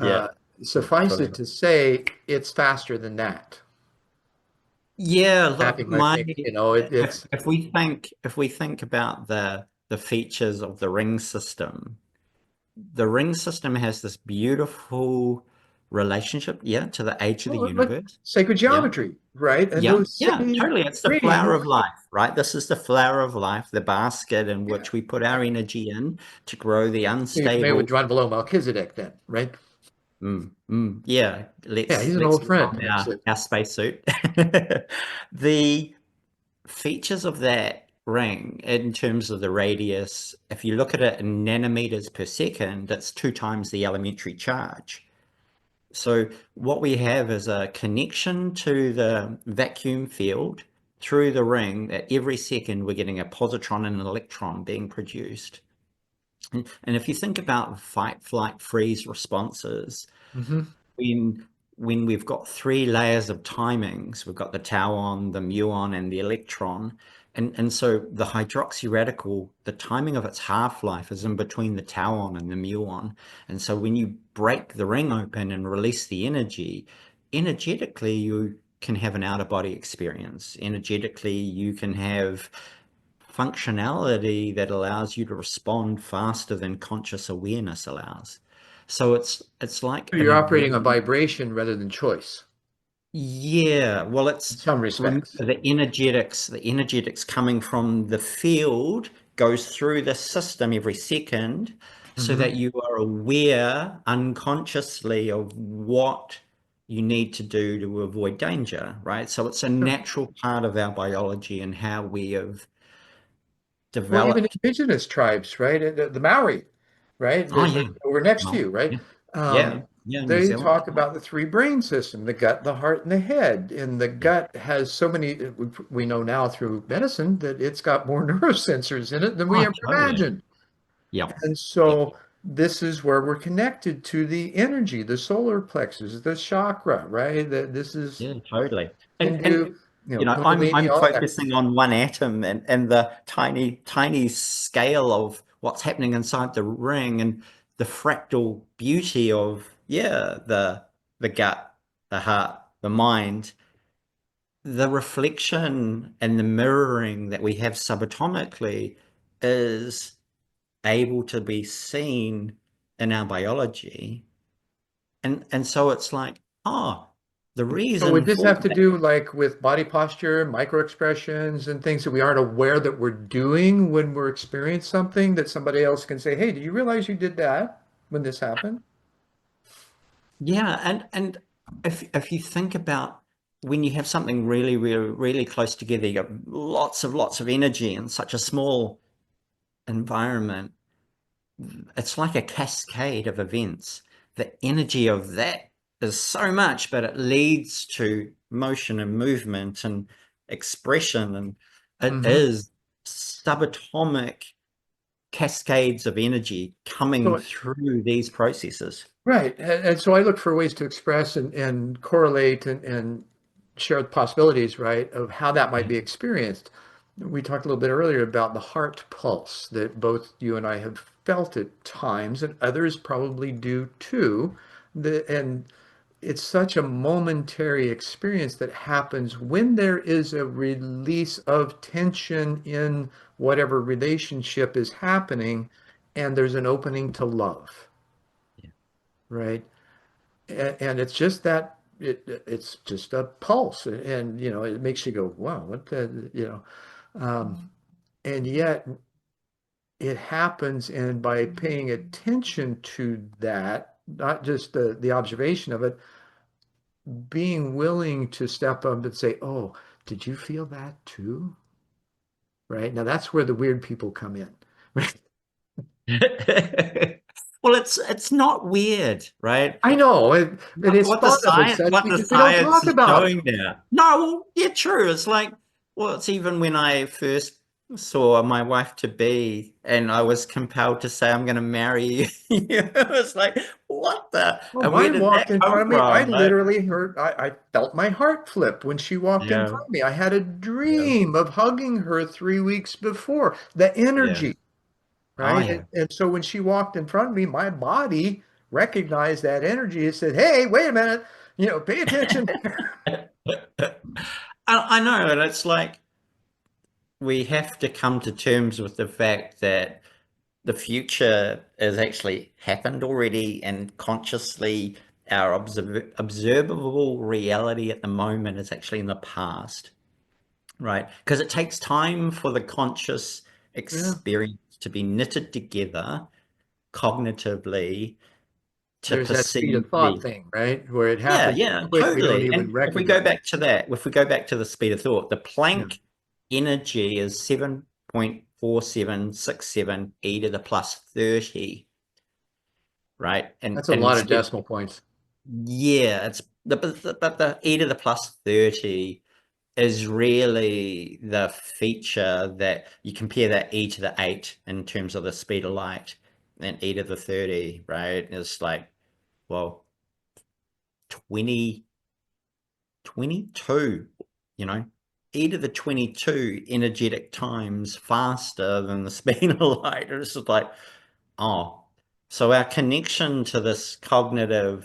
[SPEAKER 3] Yeah.
[SPEAKER 1] Uh, Suffice it
[SPEAKER 3] Trillion.
[SPEAKER 1] to say, it's faster than that.
[SPEAKER 3] Yeah, look,
[SPEAKER 1] Mapping, I think, it's.
[SPEAKER 3] if we think about the features of the ring system, the ring system has this beautiful relationship, yeah, to the age of the
[SPEAKER 1] Well, like
[SPEAKER 3] universe.
[SPEAKER 1] sacred
[SPEAKER 3] Yeah.
[SPEAKER 1] geometry, right? And
[SPEAKER 3] Yeah,
[SPEAKER 1] those
[SPEAKER 3] yeah,
[SPEAKER 1] same
[SPEAKER 3] totally. It's the flower of
[SPEAKER 1] rings.
[SPEAKER 3] life, right? This is the flower of life, the basket in
[SPEAKER 1] Yeah.
[SPEAKER 3] which we put our energy in to grow the
[SPEAKER 1] So you're familiar with
[SPEAKER 3] unstable.
[SPEAKER 1] John below Melchizedek then, right?
[SPEAKER 3] Yeah,
[SPEAKER 1] Yeah, he's an
[SPEAKER 3] let's
[SPEAKER 1] old
[SPEAKER 3] get
[SPEAKER 1] friend,
[SPEAKER 3] on
[SPEAKER 1] actually.
[SPEAKER 3] our spacesuit. The features of that ring in terms of the radius, if you look at it in nanometers per second, that's 2 times the elementary charge. So what we have is a connection to the vacuum field through the ring that every second we're getting a positron and an electron being produced. And if you think about fight, flight, freeze responses,
[SPEAKER 1] Hmm.
[SPEAKER 3] when when we've got three layers of timings, we've got the tauon, the muon, and the electron. And so the hydroxy radical, the timing of its half-life is in between the tauon and the muon. And so when you break the ring open and release the energy, energetically you can have an out-of-body experience. Energetically, you can have functionality that allows you to respond faster than conscious awareness allows. So it's like
[SPEAKER 1] So you're operating on
[SPEAKER 3] a
[SPEAKER 1] vibration rather than choice
[SPEAKER 3] yeah, well,
[SPEAKER 1] in
[SPEAKER 3] it's
[SPEAKER 1] some
[SPEAKER 3] remember
[SPEAKER 1] respects.
[SPEAKER 3] the energetics coming from the field goes through the system every second so that
[SPEAKER 1] Hmm.
[SPEAKER 3] you are aware unconsciously of what you need to do to avoid danger, right? So it's a
[SPEAKER 1] Sure.
[SPEAKER 3] natural part of our biology and how we have
[SPEAKER 1] Well, even
[SPEAKER 3] developed.
[SPEAKER 1] indigenous tribes, right? The Maori, right?
[SPEAKER 3] Oh yeah.
[SPEAKER 1] Over next to
[SPEAKER 3] Well,
[SPEAKER 1] you, right?
[SPEAKER 3] yeah. Yeah. Yeah, New
[SPEAKER 1] They
[SPEAKER 3] Zealand.
[SPEAKER 1] talk about the three brain system, the gut, the heart, and the head. And the
[SPEAKER 3] Yeah.
[SPEAKER 1] gut has so many, we know now through medicine that it's got more neurosensors in it than we
[SPEAKER 3] Oh,
[SPEAKER 1] ever
[SPEAKER 3] totally.
[SPEAKER 1] imagined.
[SPEAKER 3] Yeah.
[SPEAKER 1] And
[SPEAKER 3] Yeah.
[SPEAKER 1] so this is where we're connected to the energy, the solar plexus, the chakra, right? That this is
[SPEAKER 3] Yeah, totally. And
[SPEAKER 1] Hindu,
[SPEAKER 3] I'm
[SPEAKER 1] Kundalini, all that.
[SPEAKER 3] focusing on one atom and the tiny scale of what's happening inside the ring and the fractal beauty of the gut, the heart, the mind, the reflection and the mirroring that we have subatomically is able to be seen in our biology. And so it's like, oh, the
[SPEAKER 1] So would
[SPEAKER 3] reason
[SPEAKER 1] this
[SPEAKER 3] for
[SPEAKER 1] have to do like with body posture, micro expressions, and things that we aren't aware that we're doing when we're experiencing something that somebody else can say, hey, did you realize you did that when this happened?
[SPEAKER 3] Yeah, and if you think about when you have something really close together, you got lots of energy in such a small environment. It's like a cascade of events. The energy of that is so much, but it leads to motion and movement and expression, and it
[SPEAKER 1] Hmm.
[SPEAKER 3] is subatomic cascades of energy coming
[SPEAKER 1] So,
[SPEAKER 3] through these processes.
[SPEAKER 1] right. And so I look for ways to express and correlate and share the possibilities, right, of how that might
[SPEAKER 3] Yeah.
[SPEAKER 1] be experienced. We talked a little bit earlier about the heart pulse that both you and I have felt at times, and others probably do too. And it's such a momentary experience that happens when there is a release of tension in whatever relationship is happening, and there's an opening to love, right? And it's just that it's just a pulse, and it makes you go, wow, what the. And yet it happens, and by paying attention to that, not just the observation of it, being willing to step up and say, oh, did you feel that too? Right? Now that's where the weird people come in.
[SPEAKER 3] Well, it's not weird, right?
[SPEAKER 1] I know, and it's
[SPEAKER 3] What the
[SPEAKER 1] thought of as
[SPEAKER 3] science
[SPEAKER 1] such
[SPEAKER 3] what the
[SPEAKER 1] because we don't
[SPEAKER 3] science
[SPEAKER 1] talk
[SPEAKER 3] is
[SPEAKER 1] about it.
[SPEAKER 3] showing there. No, well, yeah, true. It's like, well, it's even when I first saw my wife to be and I was compelled to say I'm gonna marry you. It was like, what the
[SPEAKER 1] Well,
[SPEAKER 3] and where
[SPEAKER 1] mine
[SPEAKER 3] did
[SPEAKER 1] walked
[SPEAKER 3] that
[SPEAKER 1] in front
[SPEAKER 3] come
[SPEAKER 1] of me. I
[SPEAKER 3] from? Like,
[SPEAKER 1] literally heard, I felt my heart flip when she walked in
[SPEAKER 3] yeah,
[SPEAKER 1] front of me. I had a
[SPEAKER 3] yeah,
[SPEAKER 1] dream of hugging her 3 weeks before. The
[SPEAKER 3] yeah.
[SPEAKER 1] energy,
[SPEAKER 3] Oh
[SPEAKER 1] right?
[SPEAKER 3] yeah.
[SPEAKER 1] And so when she walked in front of me, my body recognized that energy and said, hey, wait a minute, pay attention.
[SPEAKER 3] I know, and it's like we have to come to terms with the fact that the future has actually happened already, and consciously our observable reality at the moment is actually in the past, right? Because it takes time for the conscious
[SPEAKER 1] Yeah.
[SPEAKER 3] experience to be knitted together cognitively to
[SPEAKER 1] There's that speed
[SPEAKER 3] perceive
[SPEAKER 1] of thought
[SPEAKER 3] the.
[SPEAKER 1] thing, right? Where it
[SPEAKER 3] Yeah,
[SPEAKER 1] happens
[SPEAKER 3] yeah,
[SPEAKER 1] so quick we don't
[SPEAKER 3] totally.
[SPEAKER 1] even
[SPEAKER 3] And if we go
[SPEAKER 1] recognize.
[SPEAKER 3] back to that, if we go back to the speed of thought, the
[SPEAKER 1] Yeah.
[SPEAKER 3] Planck energy is 7.4767 e to the plus 30, right?
[SPEAKER 1] That's a
[SPEAKER 3] And
[SPEAKER 1] lot of decimal points.
[SPEAKER 3] yeah, it's the e to the plus 30 is really the feature that you compare that e to the 8 in terms of the speed of light, and e to the 30, right? It's like, well, 20 22, you know, e to the 22 energetic times faster than the speed of light. It's just like, oh, so our connection to this cognitive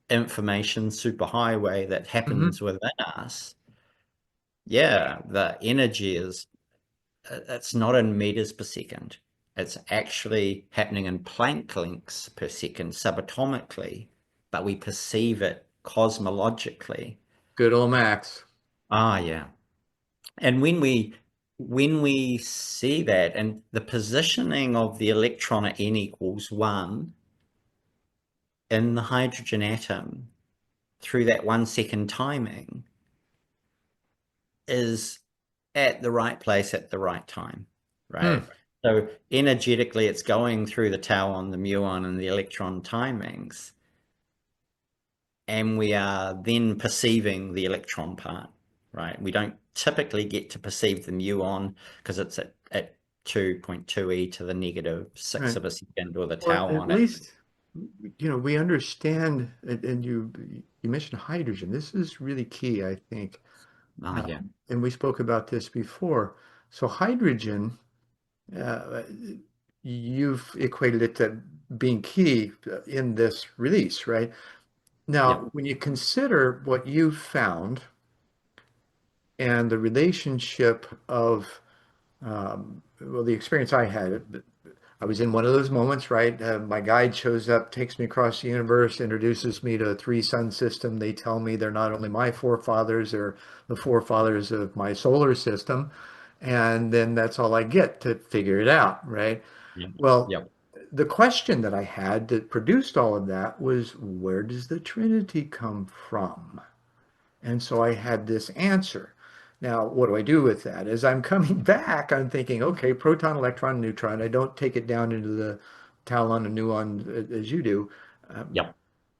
[SPEAKER 3] information superhighway that
[SPEAKER 1] Hmm.
[SPEAKER 3] happens within us, yeah, the energy is, it's not in meters per second. It's actually happening in Planck lengths per second subatomically, but we perceive it cosmologically.
[SPEAKER 1] Good old Max.
[SPEAKER 3] Ah, yeah. And when we see that, and the positioning of the electron at n equals 1 in the hydrogen atom through that 1 second timing is at the right place at the right time,
[SPEAKER 1] Hmm.
[SPEAKER 3] right? So energetically, it's going through the tau-on, the muon, and the electron timings, and we are then perceiving the electron part, right? We don't typically get to perceive the muon because it's at 2.2 e to the negative 6
[SPEAKER 1] Right.
[SPEAKER 3] of a second, or the
[SPEAKER 1] Well,
[SPEAKER 3] tau
[SPEAKER 1] at
[SPEAKER 3] on it.
[SPEAKER 1] least, we understand, and you mentioned hydrogen. This is really key, I think.
[SPEAKER 3] Oh, yeah.
[SPEAKER 1] And we spoke about this before. So hydrogen, uh, you've equated it to being key in this release, right? Now,
[SPEAKER 3] Yep.
[SPEAKER 1] when you consider what you've found and the relationship of, well, the experience I had, I was in one of those moments, right? My guide shows up, takes me across the universe, introduces me to a three sun system. They tell me they're not only my forefathers, they're the forefathers of my solar system. And then that's all I get to figure it out, right?
[SPEAKER 3] Yep.
[SPEAKER 1] Well,
[SPEAKER 3] Yep.
[SPEAKER 1] the question that I had that produced all of that was, where does the Trinity come from? And so I had this answer. Now, what do I do with that? As I'm coming back, I'm thinking, okay, proton, electron, neutron. I don't take it down into the talon and muon as you do. Um,
[SPEAKER 3] Yep.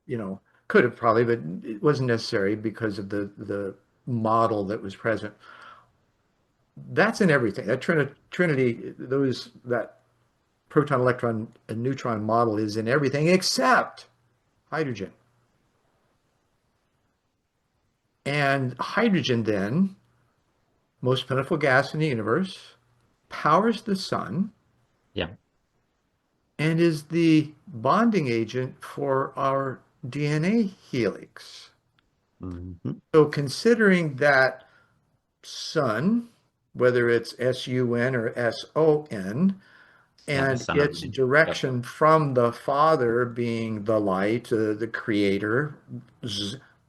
[SPEAKER 1] you know, could have probably, but it wasn't necessary because of the model that was present. That's in everything. That Trinity, that proton, electron, and neutron model is in everything except hydrogen. And hydrogen then, most plentiful gas in the universe, powers the sun
[SPEAKER 3] Yep.
[SPEAKER 1] and is the bonding agent for our DNA helix.
[SPEAKER 3] Mm-hmm.
[SPEAKER 1] So considering that sun, whether it's SUN or SON,
[SPEAKER 3] Like the
[SPEAKER 1] and
[SPEAKER 3] sun and
[SPEAKER 1] its
[SPEAKER 3] moon. Yep.
[SPEAKER 1] direction from the Father being the light, the creator,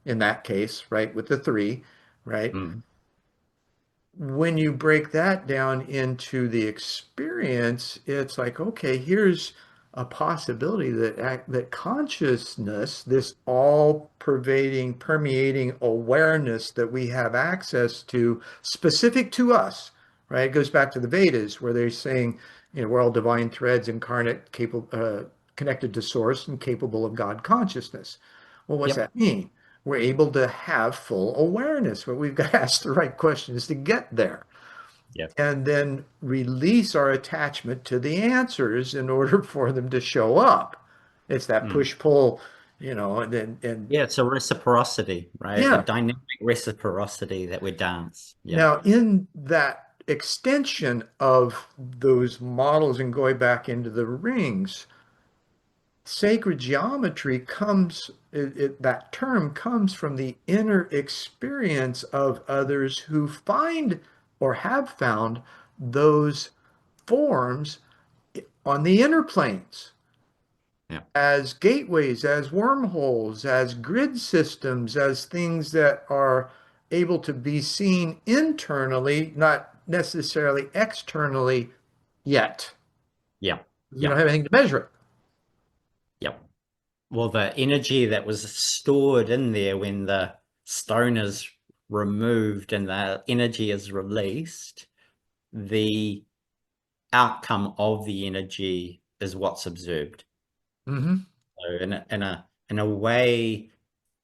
[SPEAKER 1] in that case, right, with the three, right?
[SPEAKER 3] Mm.
[SPEAKER 1] When you break that down into the experience, it's like, okay, here's a possibility that consciousness, this all-pervading, permeating awareness that we have access to, specific to us, right? It goes back to the Vedas, where they're saying, we're all divine threads incarnate, capable, connected to source and capable of God consciousness. Well, what's
[SPEAKER 3] Yep.
[SPEAKER 1] that mean? We're able to have full awareness, but we've got to ask the right questions to get there
[SPEAKER 3] Yep.
[SPEAKER 1] and then release our attachment to the answers in order for them to show up. It's that
[SPEAKER 3] Mm.
[SPEAKER 1] push pull, and
[SPEAKER 3] Yeah, it's a reciprocity, right? A
[SPEAKER 1] yeah.
[SPEAKER 3] dynamic reciprocity that we dance. Yeah.
[SPEAKER 1] Now, in that extension of those models and going back into the rings, sacred geometry that term comes from the inner experience of others who find or have found those forms on the inner planes
[SPEAKER 3] Yeah.
[SPEAKER 1] as gateways, as wormholes, as grid systems, as things that are able to be seen internally, not necessarily externally yet.
[SPEAKER 3] Yeah.
[SPEAKER 1] You
[SPEAKER 3] Yeah.
[SPEAKER 1] don't have anything to measure it.
[SPEAKER 3] Yeah. Well, the energy that was stored in there when the stone is removed and the energy is released, the outcome of the energy is what's observed.
[SPEAKER 1] Hmm.
[SPEAKER 3] So in a way,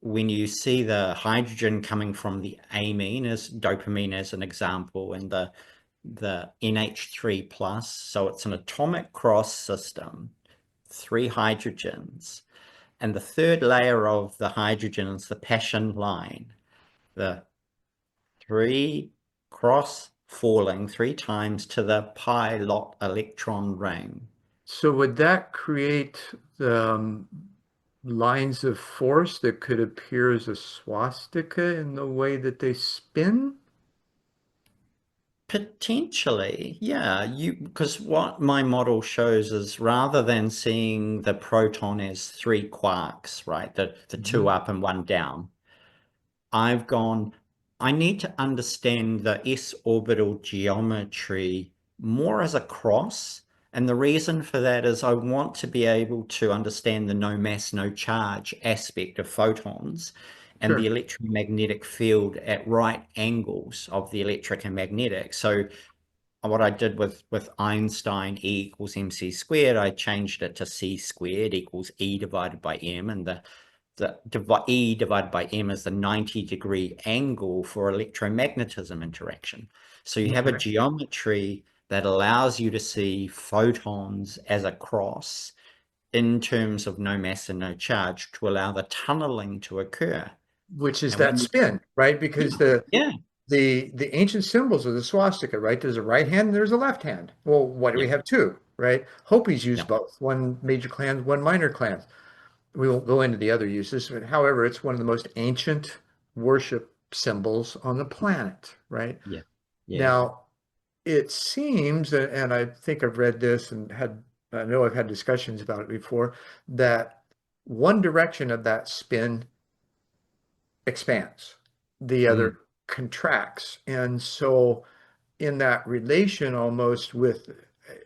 [SPEAKER 3] when you see the hydrogen coming from the amine as dopamine as an example, and the NH3 plus, so it's an atomic cross system, 3 hydrogens, and the third layer of the hydrogen is the passion line, the 3 cross falling 3 times to the pi lot electron ring.
[SPEAKER 1] So would that create the lines of force that could appear as a swastika in the way that they spin?
[SPEAKER 3] Potentially, yeah. Because what my model shows is rather than seeing the proton as 3 quarks, right, the two
[SPEAKER 1] Mhm.
[SPEAKER 3] up and one down, I've gone, I need to understand the s orbital geometry more as a cross. And the reason for that is I want to be able to understand the no mass, no charge aspect of photons and the
[SPEAKER 1] Sure.
[SPEAKER 3] electromagnetic field at right angles of the electric and magnetic. So what I did with Einstein, E equals mc squared, I changed it to c squared equals E divided by m, and E divided by m is the 90-degree angle for electromagnetism interaction. So you have a
[SPEAKER 1] Okay.
[SPEAKER 3] geometry that allows you to see photons as a cross in terms of no mass and no charge to allow the tunneling to occur.
[SPEAKER 1] Which is
[SPEAKER 3] And
[SPEAKER 1] that
[SPEAKER 3] when you,
[SPEAKER 1] spin, right? Because
[SPEAKER 3] yeah, yeah,
[SPEAKER 1] the ancient symbols of the swastika, right? There's a right hand and there's a left hand. Well, why do
[SPEAKER 3] yeah,
[SPEAKER 1] we have two, right? Hopis use
[SPEAKER 3] yeah,
[SPEAKER 1] both, one major clan, one minor clan. We won't go into the other uses, but however, it's one of the most ancient worship symbols on the planet, right?
[SPEAKER 3] yeah, yeah.
[SPEAKER 1] Now, it seems, and I think I've read this and I know I've had discussions about it before, that one direction of that spin expands, the
[SPEAKER 3] Mm,
[SPEAKER 1] other contracts. And so, in that relation, almost with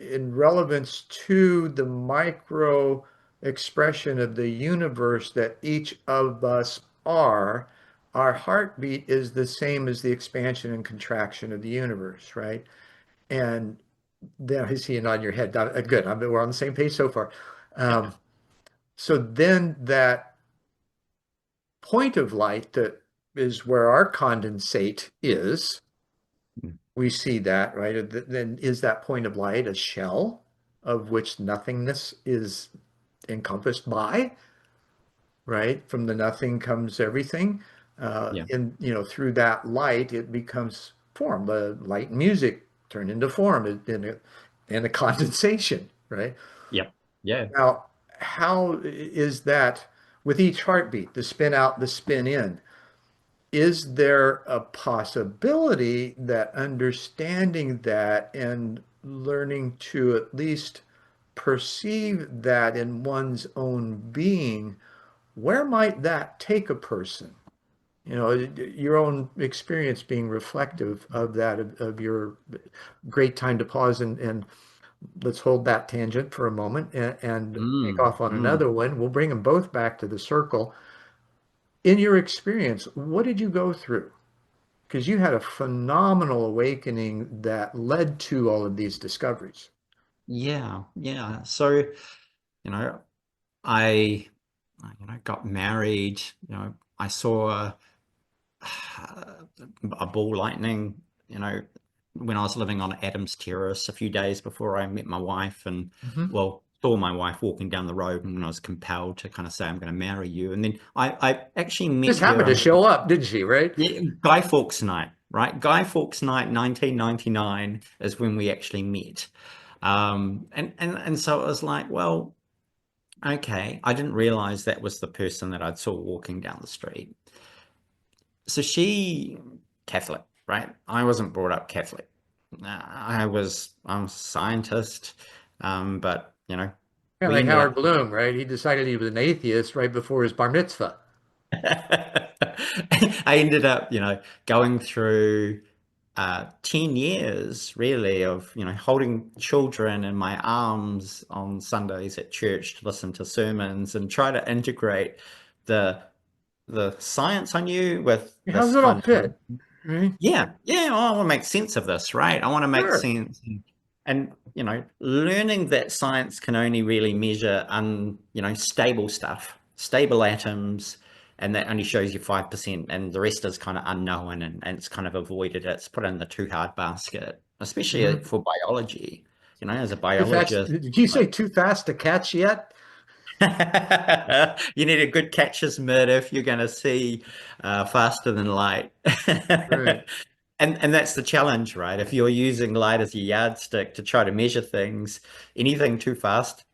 [SPEAKER 1] in relevance to the micro expression of the universe that each of us are, our heartbeat is the same as the expansion and contraction of the universe, right? And then I see you nod your head. Good. We're on the same page so far.
[SPEAKER 3] yeah.
[SPEAKER 1] Um, so then that point of light that is where our condensate is,
[SPEAKER 3] Mm,
[SPEAKER 1] we see that, right? Then is that point of light a shell of which nothingness is encompassed by, right? From the nothing comes everything.
[SPEAKER 3] yeah,
[SPEAKER 1] Through that light, it becomes form. The light and music turn into form in a condensation, right?
[SPEAKER 3] yeah, yeah.
[SPEAKER 1] Now, how is that with each heartbeat, the spin out, the spin in? Is there a possibility that understanding that and learning to at least perceive that in one's own being, where might that take a person? Your own experience being reflective of that, of your great time to pause and let's hold that tangent for a moment and take
[SPEAKER 3] Mm,
[SPEAKER 1] off on
[SPEAKER 3] mm.
[SPEAKER 1] another one. We'll bring them both back to the circle. In your experience, what did you go through? Because you had a phenomenal awakening that led to all of these discoveries.
[SPEAKER 3] Yeah, yeah. So, you know, I, got married. I saw a ball lightning, when I was living on Adams Terrace a few days before I met my wife, and
[SPEAKER 1] Mhm.
[SPEAKER 3] well, saw my wife walking down the road, and I was compelled to kind of say, I'm going to marry you. And then I actually met
[SPEAKER 1] Just
[SPEAKER 3] her
[SPEAKER 1] happened to
[SPEAKER 3] under
[SPEAKER 1] show up, didn't she, right?
[SPEAKER 3] Guy Fawkes Night, right? Guy Fawkes Night, 1999 is when we actually met. And so it was like, well, okay, I didn't realize that was the person that I saw walking down the street. So she, Catholic, right? I wasn't brought up Catholic. I'm a scientist. But you know,
[SPEAKER 1] Yeah,
[SPEAKER 3] we
[SPEAKER 1] like
[SPEAKER 3] ended
[SPEAKER 1] Howard
[SPEAKER 3] up.
[SPEAKER 1] Bloom, right? He decided he was an atheist right before his bar mitzvah.
[SPEAKER 3] I ended up, going through 10 years really of, holding children in my arms on Sundays at church to listen to sermons and try to integrate the the science I knew with
[SPEAKER 1] How
[SPEAKER 3] this
[SPEAKER 1] does it all
[SPEAKER 3] kind of.
[SPEAKER 1] fit? Right?
[SPEAKER 3] Yeah, I want to make sense of this, right? I want to make
[SPEAKER 1] Sure.
[SPEAKER 3] sense. And, learning that science can only really measure stable stuff, stable atoms, and that only shows you 5%, and the rest is kind of unknown and it's kind of avoided. It's put in the too hard basket, especially
[SPEAKER 1] Hmm.
[SPEAKER 3] for biology. As a
[SPEAKER 1] Too fast.
[SPEAKER 3] biologist,
[SPEAKER 1] Did you say too fast to catch yet?
[SPEAKER 3] you need a good catcher's mitt if you're going to see faster than light.
[SPEAKER 1] Right.
[SPEAKER 3] And that's the challenge, right? If you're using light as your yardstick to try to measure things, anything too fast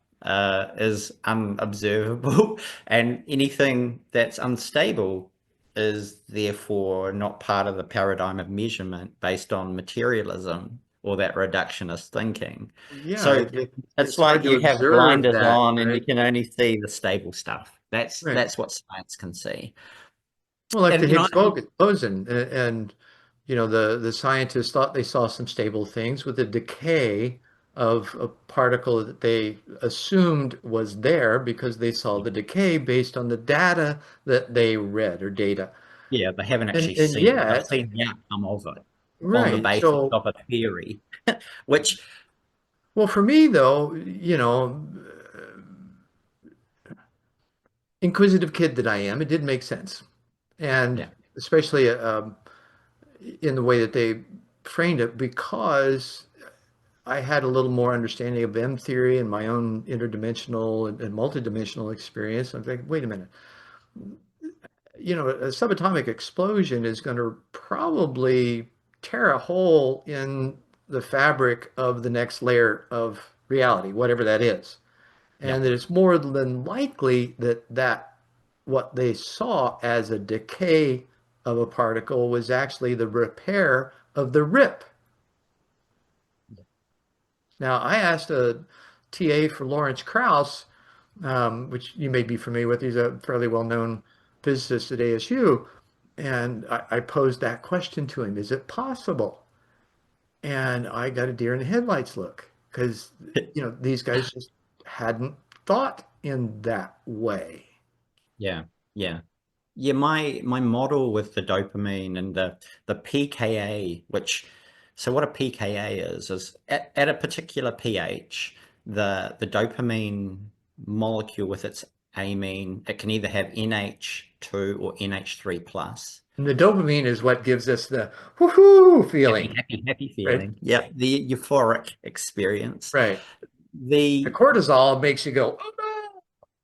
[SPEAKER 3] is unobservable, and anything that's unstable is therefore not part of the paradigm of measurement based on materialism or that reductionist thinking.
[SPEAKER 1] Yeah,
[SPEAKER 3] So it's
[SPEAKER 1] it's hard
[SPEAKER 3] like
[SPEAKER 1] to
[SPEAKER 3] you have
[SPEAKER 1] observe
[SPEAKER 3] blinders
[SPEAKER 1] that,
[SPEAKER 3] on and you
[SPEAKER 1] right?
[SPEAKER 3] can only see the stable stuff. That's
[SPEAKER 1] Right.
[SPEAKER 3] that's what science can see.
[SPEAKER 1] Well, like the
[SPEAKER 3] And
[SPEAKER 1] Higgs boson, and the scientists thought they saw some stable things with the decay of a particle that they assumed was there because they saw the decay based on the data that they read or data.
[SPEAKER 3] yeah, they haven't actually
[SPEAKER 1] And
[SPEAKER 3] seen it. They've
[SPEAKER 1] yet,
[SPEAKER 3] seen the outcome of it on the
[SPEAKER 1] right.
[SPEAKER 3] basis
[SPEAKER 1] So,
[SPEAKER 3] of a theory, which,
[SPEAKER 1] well, for me though, inquisitive kid that I am, it did make sense. And
[SPEAKER 3] yeah,
[SPEAKER 1] especially in the way that they framed it, because I had a little more understanding of M theory and my own interdimensional and multidimensional experience. I was like, wait a minute, a subatomic explosion is going to probably tear a hole in the fabric of the next layer of reality, whatever that is.
[SPEAKER 3] yeah,
[SPEAKER 1] And that it's more than likely that what they saw as a decay of a particle was actually the repair of the rip. Now, I asked a TA for Lawrence Krauss, which you may be familiar with. He's a fairly well-known physicist at ASU. And I posed that question to him, is it possible? And I got a deer in the headlights look because, these guys just hadn't thought in that way.
[SPEAKER 3] yeah, yeah. Yeah, my model with the dopamine and the pKa, so what a pKa is at a particular pH, the dopamine molecule with its amine, it can either have NH2 or NH3 plus.
[SPEAKER 1] And the dopamine is what gives us the woohoo
[SPEAKER 3] Happy,
[SPEAKER 1] feeling,
[SPEAKER 3] happy, happy
[SPEAKER 1] right?
[SPEAKER 3] feeling. Yeah, the euphoric experience.
[SPEAKER 1] Right. The
[SPEAKER 3] The
[SPEAKER 1] cortisol makes you go, oh no,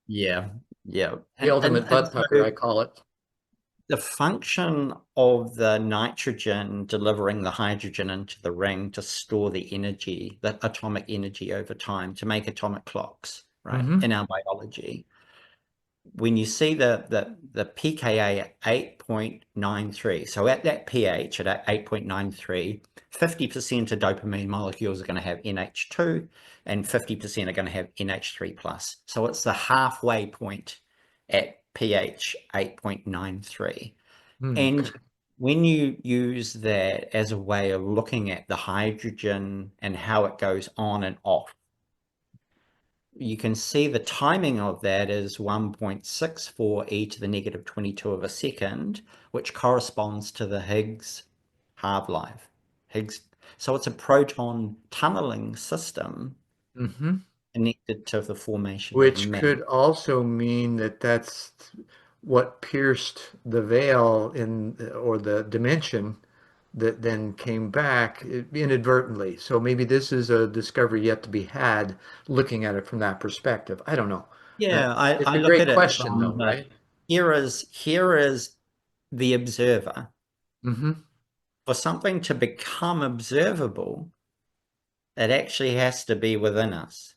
[SPEAKER 3] Yeah, yeah.
[SPEAKER 1] the ultimate
[SPEAKER 3] And
[SPEAKER 1] butt pucker,
[SPEAKER 3] so
[SPEAKER 1] I call it.
[SPEAKER 3] the function of the nitrogen delivering the hydrogen into the ring to store the energy, the atomic energy over time to make atomic clocks, right,
[SPEAKER 1] Hmm.
[SPEAKER 3] in our biology. When you see the pKa at 8.93, so at that pH at 8.93, 50% of dopamine molecules are going to have NH2 and 50% are going to have NH3 plus. So it's the halfway point at pH 8.93. And
[SPEAKER 1] Okay.
[SPEAKER 3] when you use that as a way of looking at the hydrogen and how it goes on and off, you can see the timing of that is 1.64 e to the negative 22 of a second, which corresponds to the Higgs half-life. Higgs, so it's a proton tunneling system
[SPEAKER 1] Hmm.
[SPEAKER 3] connected to the formation of
[SPEAKER 1] Which
[SPEAKER 3] matter.
[SPEAKER 1] could also mean that that's what pierced the veil or the dimension that then came back inadvertently. So maybe this is a discovery yet to be had, looking at it from that perspective. I don't know. Uh,
[SPEAKER 3] Yeah,
[SPEAKER 1] it's
[SPEAKER 3] I
[SPEAKER 1] a
[SPEAKER 3] look
[SPEAKER 1] great
[SPEAKER 3] at it
[SPEAKER 1] question,
[SPEAKER 3] from
[SPEAKER 1] though, right?
[SPEAKER 3] here is the observer.
[SPEAKER 1] Hmm.
[SPEAKER 3] For something to become observable, it actually has to be within us.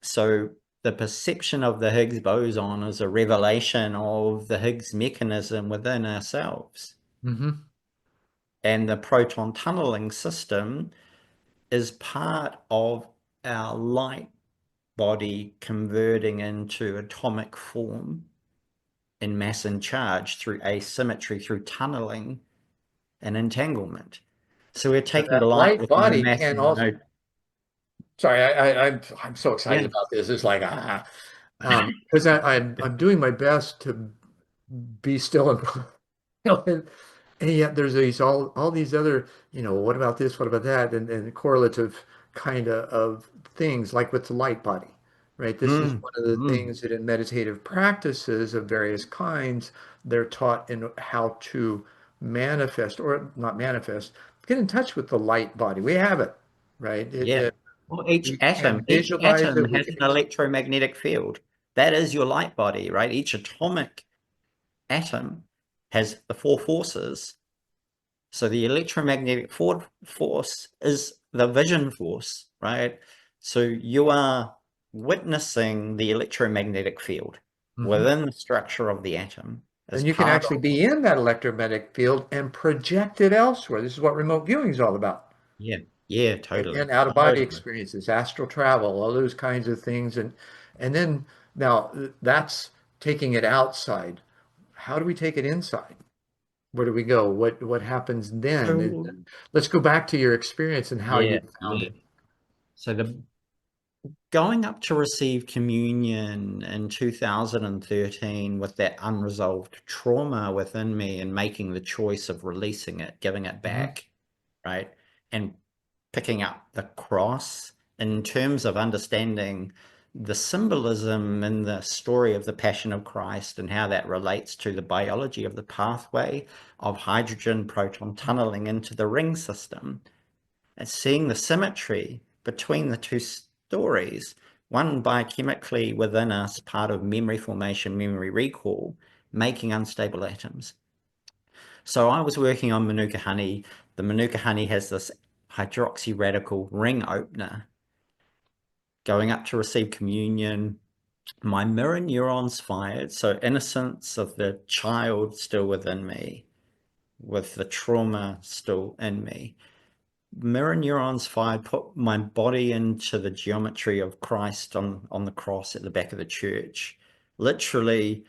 [SPEAKER 3] So the perception of the Higgs boson is a revelation of the Higgs mechanism within ourselves.
[SPEAKER 1] Hmm.
[SPEAKER 3] And the proton tunneling system is part of our light body converting into atomic form in mass and charge through asymmetry, through tunneling and entanglement. So we're
[SPEAKER 1] And
[SPEAKER 3] taking the
[SPEAKER 1] that
[SPEAKER 3] light
[SPEAKER 1] light
[SPEAKER 3] within the
[SPEAKER 1] body
[SPEAKER 3] mass
[SPEAKER 1] can
[SPEAKER 3] and
[SPEAKER 1] also,
[SPEAKER 3] no,
[SPEAKER 1] sorry, I'm so excited
[SPEAKER 3] yeah.
[SPEAKER 1] about this. It's like, because I'm doing my best to be still and and yet there's these all these other, what about this, what about that, and correlative kind of things like with the light body, right? This is
[SPEAKER 3] Mm,
[SPEAKER 1] one of the
[SPEAKER 3] mm,
[SPEAKER 1] things that in meditative practices of various kinds, they're taught in how to manifest or not manifest, get in touch with the light body. We have it, right?
[SPEAKER 3] yeah. Well,
[SPEAKER 1] We can
[SPEAKER 3] each
[SPEAKER 1] visualize
[SPEAKER 3] atom
[SPEAKER 1] it. We
[SPEAKER 3] has
[SPEAKER 1] can
[SPEAKER 3] an electromagnetic field. That is your light body, right? Each atomic atom has the four forces. So the electromagnetic force is the vision force, right? So you are witnessing the electromagnetic field
[SPEAKER 1] Mhm.
[SPEAKER 3] within the structure of the atom as
[SPEAKER 1] And you can
[SPEAKER 3] part
[SPEAKER 1] actually
[SPEAKER 3] of,
[SPEAKER 1] be in that electromagnetic field and project it elsewhere. This is what remote viewing is all about.
[SPEAKER 3] yeah, yeah, totally,
[SPEAKER 1] And out of body
[SPEAKER 3] totally.
[SPEAKER 1] experiences, astral travel, all those kinds of things. And then now that's taking it outside. How do we take it inside? Where do we go? What happens then?
[SPEAKER 3] So
[SPEAKER 1] Let's go back to your experience and how you
[SPEAKER 3] yeah,
[SPEAKER 1] found
[SPEAKER 3] yeah.
[SPEAKER 1] it.
[SPEAKER 3] So the going up to receive communion in 2013 with that unresolved trauma within me and making the choice of releasing it, giving it
[SPEAKER 1] Mhm.
[SPEAKER 3] back, right? And picking up the cross in terms of understanding the symbolism in the story of the Passion of Christ and how that relates to the biology of the pathway of hydrogen proton tunneling into the ring system, and seeing the symmetry between the two stories, one biochemically within us, part of memory formation, memory recall, making unstable atoms. So I was working on Manuka honey. The Manuka honey has this hydroxy radical ring opener. Going up to receive communion, my mirror neurons fired. So innocence of the child still within me, with the trauma still in me. Mirror neurons fired, put my body into the geometry of Christ on the cross at the back of the church. Literally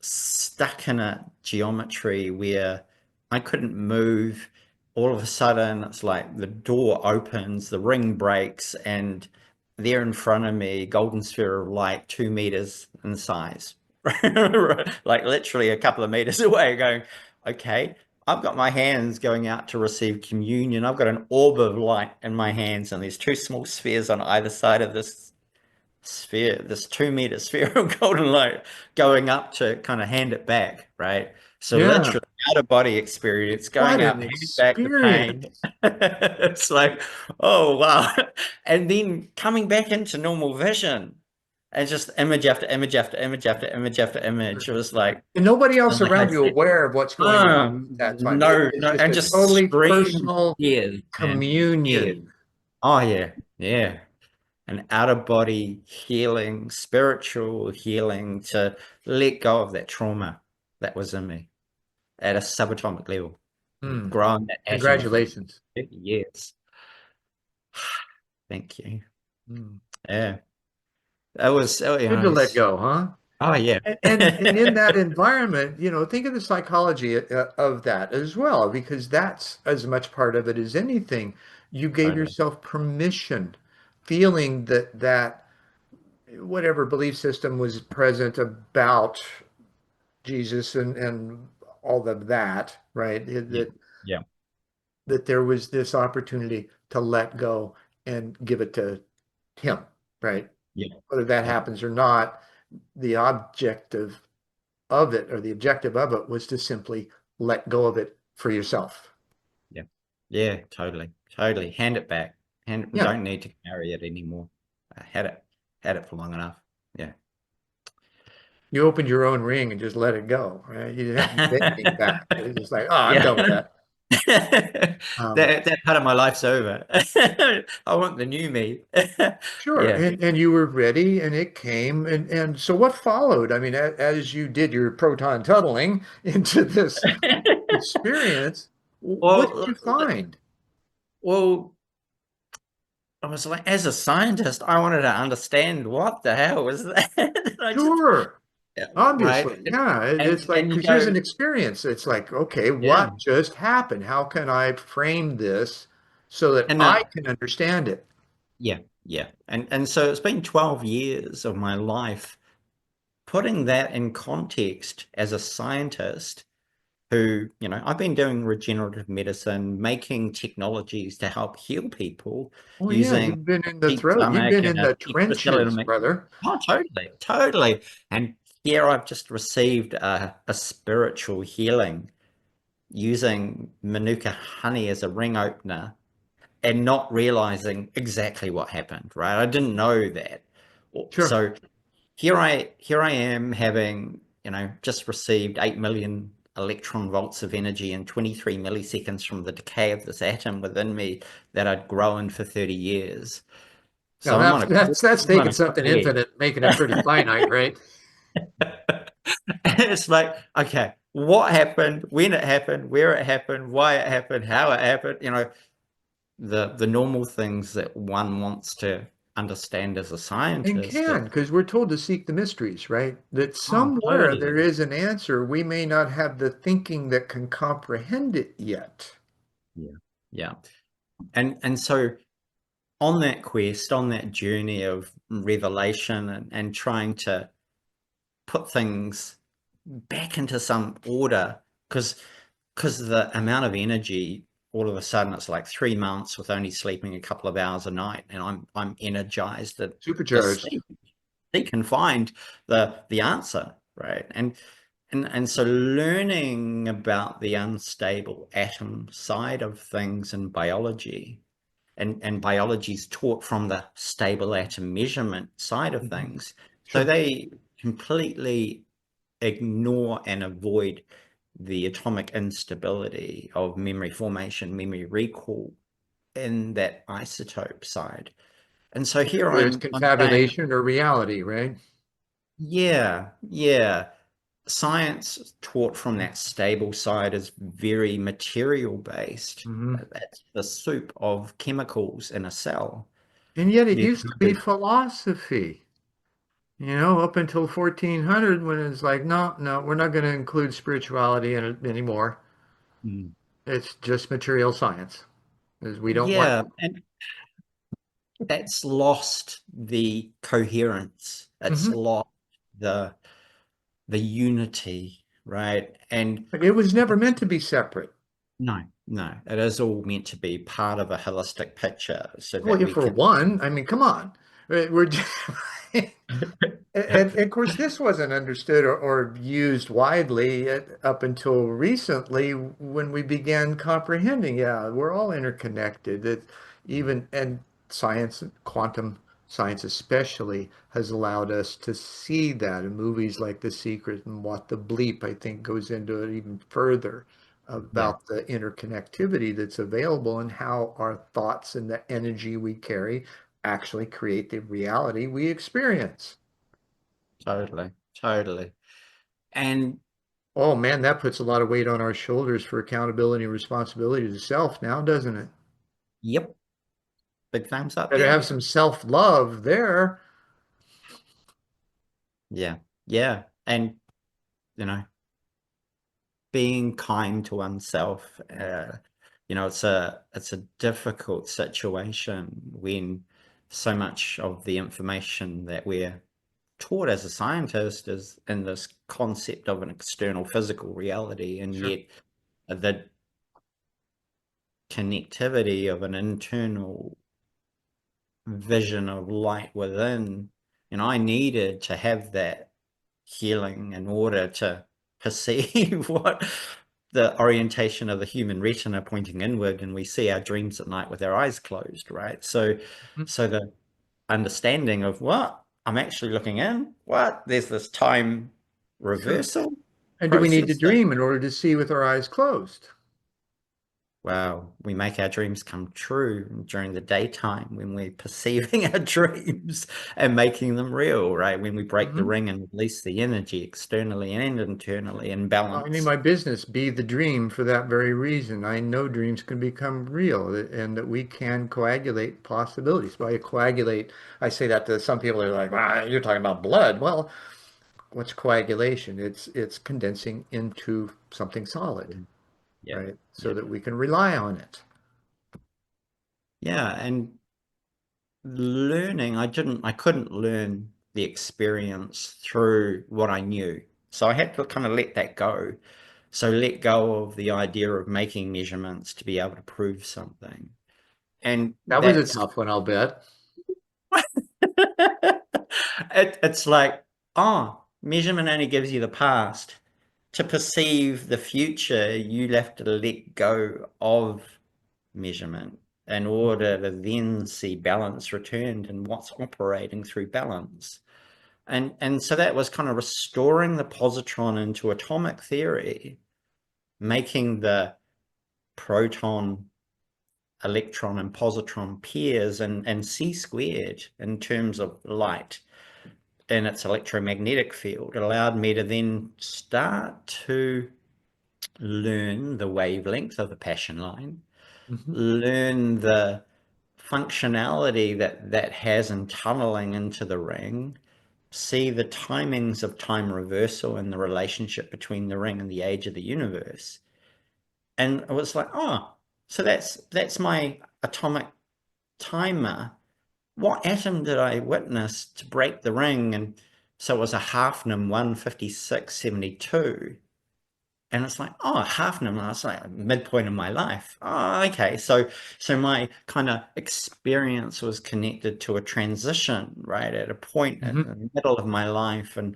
[SPEAKER 3] stuck in a geometry where I couldn't move. All of a sudden, it's like the door opens, the ring breaks, and there in front of me, golden sphere of light, 2 meters in size, like literally a couple of meters away, going, okay, I've got my hands going out to receive communion. I've got an orb of light in my hands, and there's two small spheres on either side of this sphere, this 2 meter sphere of golden light going up to kind of hand it back, right? So
[SPEAKER 1] Yeah.
[SPEAKER 3] literally out of body experience,
[SPEAKER 1] What
[SPEAKER 3] going
[SPEAKER 1] an
[SPEAKER 3] up, hand back the pain.
[SPEAKER 1] experience.
[SPEAKER 3] It's like, oh wow. And then coming back into normal vision and just image after image after image after image after image. It was
[SPEAKER 1] And nobody else
[SPEAKER 3] like I
[SPEAKER 1] around you
[SPEAKER 3] said,
[SPEAKER 1] aware of what's going on at that time.
[SPEAKER 3] no,
[SPEAKER 1] It's
[SPEAKER 3] no,
[SPEAKER 1] just
[SPEAKER 3] and
[SPEAKER 1] a
[SPEAKER 3] just
[SPEAKER 1] totally
[SPEAKER 3] scream
[SPEAKER 1] personal
[SPEAKER 3] tears, man. Tears.
[SPEAKER 1] communion.
[SPEAKER 3] Oh yeah, yeah. An out of body healing, spiritual healing to let go of that trauma that was in me at a subatomic level,
[SPEAKER 1] Hmm.
[SPEAKER 3] growing that atom for
[SPEAKER 1] Congratulations.
[SPEAKER 3] 50 years. Thank you.
[SPEAKER 1] Hmm.
[SPEAKER 3] Yeah, that was, oh,
[SPEAKER 1] Good to let go, huh?
[SPEAKER 3] oh yeah.
[SPEAKER 1] And in that environment, think of the psychology of that as well, because that's as much part of it as anything. You gave
[SPEAKER 3] Totally.
[SPEAKER 1] yourself permission, feeling that whatever belief system was present about Jesus and all of that, right?
[SPEAKER 3] Yeah,
[SPEAKER 1] That
[SPEAKER 3] yeah,
[SPEAKER 1] that there was this opportunity to let go and give it to him, right?
[SPEAKER 3] yeah,
[SPEAKER 1] Whether that
[SPEAKER 3] yeah,
[SPEAKER 1] happens or not, the objective of it was to simply let go of it for yourself.
[SPEAKER 3] yeah, yeah, totally, totally. Hand it back.
[SPEAKER 1] Yeah,
[SPEAKER 3] Don't need to carry it anymore. I had it for long enough. Yeah.
[SPEAKER 1] you opened your own ring and just let it go, right? You didn't have to take anything back. It's just like, oh, I'm done with
[SPEAKER 3] Yeah.
[SPEAKER 1] that. Um,
[SPEAKER 3] That part of my life's over. I want the new me.
[SPEAKER 1] Sure,
[SPEAKER 3] Yeah.
[SPEAKER 1] and you were ready, and it came, and so what followed? I mean, as you did your proton tunneling into this experience, what did
[SPEAKER 3] Well,
[SPEAKER 1] you find?
[SPEAKER 3] well, I was like, as a scientist, I wanted to understand what the hell was that. And I just,
[SPEAKER 1] Sure.
[SPEAKER 3] yeah, right.
[SPEAKER 1] Obviously, yeah. It's like,
[SPEAKER 3] And you
[SPEAKER 1] because here's
[SPEAKER 3] go,
[SPEAKER 1] an experience. It's like, okay,
[SPEAKER 3] yeah.
[SPEAKER 1] what just happened? How can I frame this so that
[SPEAKER 3] And
[SPEAKER 1] I can understand it?
[SPEAKER 3] yeah, yeah. And so it's been 12 years of my life putting that in context as a scientist who, I've been doing regenerative medicine, making technologies to help heal people
[SPEAKER 1] Oh, yeah,
[SPEAKER 3] using
[SPEAKER 1] you've been in the
[SPEAKER 3] deep
[SPEAKER 1] throat. You've
[SPEAKER 3] stomach
[SPEAKER 1] been
[SPEAKER 3] and
[SPEAKER 1] in
[SPEAKER 3] a
[SPEAKER 1] the
[SPEAKER 3] extracellular
[SPEAKER 1] trenches,
[SPEAKER 3] mix.
[SPEAKER 1] brother.
[SPEAKER 3] Oh, totally, totally. And here I've just received a spiritual healing using Manuka honey as a ring opener and not realizing exactly what happened, right? I didn't know that.
[SPEAKER 1] Sure.
[SPEAKER 3] So here I am having, just received 8 million electron volts of energy in 23 milliseconds from the decay of this atom within me that I'd grown for 30 years.
[SPEAKER 1] Now
[SPEAKER 3] So I'm on a
[SPEAKER 1] that's
[SPEAKER 3] I'm on
[SPEAKER 1] taking
[SPEAKER 3] a
[SPEAKER 1] something
[SPEAKER 3] quest.
[SPEAKER 1] infinite, making it pretty finite, right?
[SPEAKER 3] It's like, okay, what happened, when it happened, where it happened, why it happened, how it happened, the normal things that one wants to understand as a
[SPEAKER 1] And
[SPEAKER 3] scientist.
[SPEAKER 1] can, because we're told to seek the mysteries, right? That
[SPEAKER 3] Oh,
[SPEAKER 1] somewhere there
[SPEAKER 3] totally.
[SPEAKER 1] is an answer. We may not have the thinking that can comprehend it yet.
[SPEAKER 3] Yeah. Yeah. And so on that quest, on that journey of revelation and trying to put things back into some order, because the amount of energy, all of a sudden it's like 3 months with only sleeping a couple of hours a night, and I'm energized that to
[SPEAKER 1] Supercharged.
[SPEAKER 3] seek and find the answer, right? And so learning about the unstable atom side of things in biology, and biology is taught from the stable atom measurement side of
[SPEAKER 1] Mhm.
[SPEAKER 3] things. So
[SPEAKER 1] Sure.
[SPEAKER 3] they completely ignore and avoid the atomic instability of memory formation, memory recall in that isotope side. And so here
[SPEAKER 1] Whether it's
[SPEAKER 3] I'm saying,
[SPEAKER 1] confabulation or reality, right?
[SPEAKER 3] yeah, yeah. Science taught from that stable side is very material based.
[SPEAKER 1] Hmm.
[SPEAKER 3] That's the soup of chemicals in a cell.
[SPEAKER 1] And yet it
[SPEAKER 3] You
[SPEAKER 1] used to be philosophy, up until 1400 when it's like, no, no, we're not going to include spirituality in it anymore.
[SPEAKER 3] Mm.
[SPEAKER 1] It's just material science, because we don't want.
[SPEAKER 3] Yeah, and that's lost the coherence. It's
[SPEAKER 1] Mhm.
[SPEAKER 3] lost the the unity, right? And
[SPEAKER 1] But it was never meant to be separate.
[SPEAKER 3] no, no, it is all meant to be part of a holistic picture so
[SPEAKER 1] Well,
[SPEAKER 3] that
[SPEAKER 1] yeah,
[SPEAKER 3] we
[SPEAKER 1] for
[SPEAKER 3] can.
[SPEAKER 1] one, I mean, come on. We're just, and of course, this wasn't understood or used widely up until recently when we began comprehending, yeah, we're all interconnected. That even, and science, quantum science especially, has allowed us to see that in movies like The Secret and What the Bleep, I think, goes into it even further
[SPEAKER 3] Yeah,
[SPEAKER 1] about the interconnectivity that's available and how our thoughts and the energy we carry actually create the reality we experience.
[SPEAKER 3] totally, totally. And
[SPEAKER 1] Oh man, that puts a lot of weight on our shoulders for accountability and responsibility to self now, doesn't it?
[SPEAKER 3] yep, big thumbs up
[SPEAKER 1] Better
[SPEAKER 3] there.
[SPEAKER 1] have some self-love there.
[SPEAKER 3] Yeah, yeah. And, you know, being kind to oneself, it's a difficult situation when so much of the information that we're taught as a scientist is in this concept of an external physical reality, and
[SPEAKER 1] Sure.
[SPEAKER 3] yet the connectivity of an internal vision of light within. I needed to have that healing in order to perceive what the orientation of the human retina pointing inward, and we see our dreams at night with our eyes closed, right? So
[SPEAKER 1] Mhm.
[SPEAKER 3] so the understanding of what I'm actually looking in, what there's this time
[SPEAKER 1] Sure.
[SPEAKER 3] reversal
[SPEAKER 1] And do we need to
[SPEAKER 3] process that
[SPEAKER 1] dream in order to see with our eyes closed?
[SPEAKER 3] Well, we make our dreams come true during the daytime when we're perceiving our dreams and making them real, right? When we break the
[SPEAKER 1] Mhm.
[SPEAKER 3] ring and release the energy externally and internally in
[SPEAKER 1] I mean,
[SPEAKER 3] balance.
[SPEAKER 1] my business be the dream for that very reason. I know dreams can become real and that we can coagulate possibilities. By coagulate, I say that to some people are like, ah, you're talking about blood. Well, what's coagulation? It's condensing into something solid,
[SPEAKER 3] Yeah.
[SPEAKER 1] right? So
[SPEAKER 3] Yeah.
[SPEAKER 1] that we can rely on it.
[SPEAKER 3] Yeah. And learning, I couldn't learn the experience through what I knew. So I had to kind of let that go. So let go of the idea of making measurements to be able to prove something. And
[SPEAKER 1] That was a
[SPEAKER 3] that's
[SPEAKER 1] tough one, I'll bet.
[SPEAKER 3] it's like, oh, measurement only gives you the past. To perceive the future, you have to let go of measurement in order to then see balance returned and what's operating through balance. And so that was kind of restoring the positron into atomic theory, making the proton, electron, and positron pairs and c squared in terms of light in its electromagnetic field. It allowed me to then start to learn the wavelength of the passion line,
[SPEAKER 1] Mhm.
[SPEAKER 3] learn the functionality that has in tunneling into the ring, see the timings of time reversal and the relationship between the ring and the age of the universe. And it was like, oh, so that's my atomic timer. What atom did I witness to break the ring? And so it was a Hafnium 15672. And it's like, oh, Hafnium. I was like, midpoint of my life. Oh, okay. So my kind of experience was connected to a transition, right? At a point in
[SPEAKER 1] Mhm.
[SPEAKER 3] the middle of my life. And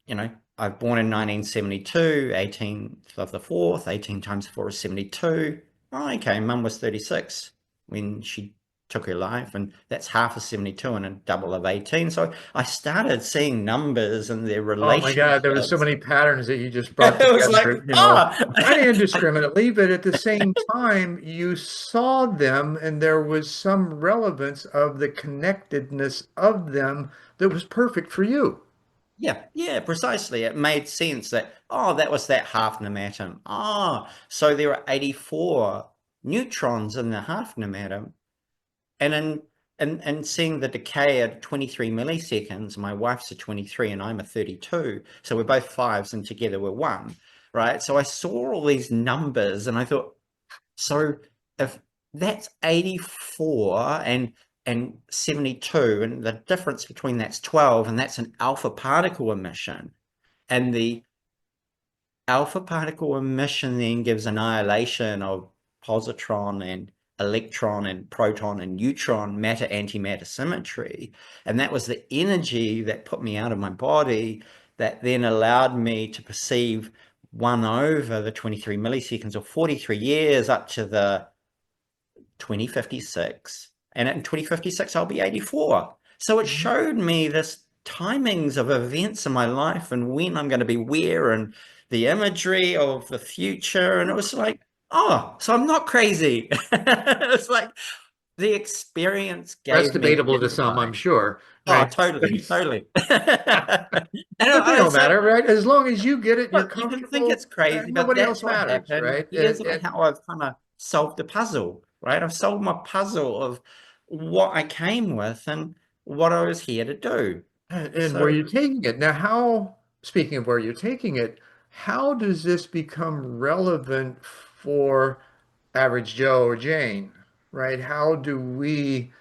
[SPEAKER 3] I was born in 1972, 18th of the 4th, 18 times 4 is 72. Oh, okay, mum was 36 when she took her life, and that's half of 72 and a double of 18. So I started seeing numbers and their
[SPEAKER 1] Oh my God, there were so
[SPEAKER 3] relationships.
[SPEAKER 1] many patterns that you just brought
[SPEAKER 3] It was like,
[SPEAKER 1] together, kind of
[SPEAKER 3] ah,
[SPEAKER 1] indiscriminately, but at the same time, you saw them and there was some relevance of the connectedness of them that was perfect for you.
[SPEAKER 3] yeah, yeah, precisely. It made sense that, oh, that was that Hafnium atom. Oh, so there are 84 neutrons in the Hafnium atom. And and seeing the decay at 23 milliseconds, my wife's a 23 and I'm a 32. So we're both fives and together we're one, right? So I saw all these numbers and I thought, so if that's 84 and 72, and the difference between that's 12, and that's an alpha particle emission. And the alpha particle emission then gives annihilation of positron and electron and proton and neutron matter antimatter symmetry. And that was the energy that put me out of my body, that then allowed me to perceive 1 over the 23 milliseconds or 43 years up to the 2056. And in 2056, I'll be 84. So it
[SPEAKER 1] Mhm.
[SPEAKER 3] showed me this timings of events in my life and when I'm going to be where, and the imagery of the future. And it was like, oh, so I'm not crazy. It's like the experience
[SPEAKER 1] That's
[SPEAKER 3] gave me
[SPEAKER 1] debatable to some, I'm
[SPEAKER 3] insight.
[SPEAKER 1] sure,
[SPEAKER 3] Oh,
[SPEAKER 1] right?
[SPEAKER 3] totally, totally. And
[SPEAKER 1] But they don't
[SPEAKER 3] so
[SPEAKER 1] matter, right? As long as you get it, you're
[SPEAKER 3] look, you can think it's
[SPEAKER 1] comfortable,
[SPEAKER 3] crazy, but
[SPEAKER 1] nobody
[SPEAKER 3] that's
[SPEAKER 1] else
[SPEAKER 3] what
[SPEAKER 1] matters,
[SPEAKER 3] happened.
[SPEAKER 1] right?
[SPEAKER 3] Here's how I've kind of solved the puzzle, right? I've solved my puzzle of what I came with and what I was here to do.
[SPEAKER 1] And where
[SPEAKER 3] So,
[SPEAKER 1] you're taking it. Now, speaking of where you're taking it, how does this become relevant for average Joe or Jane, right? How do we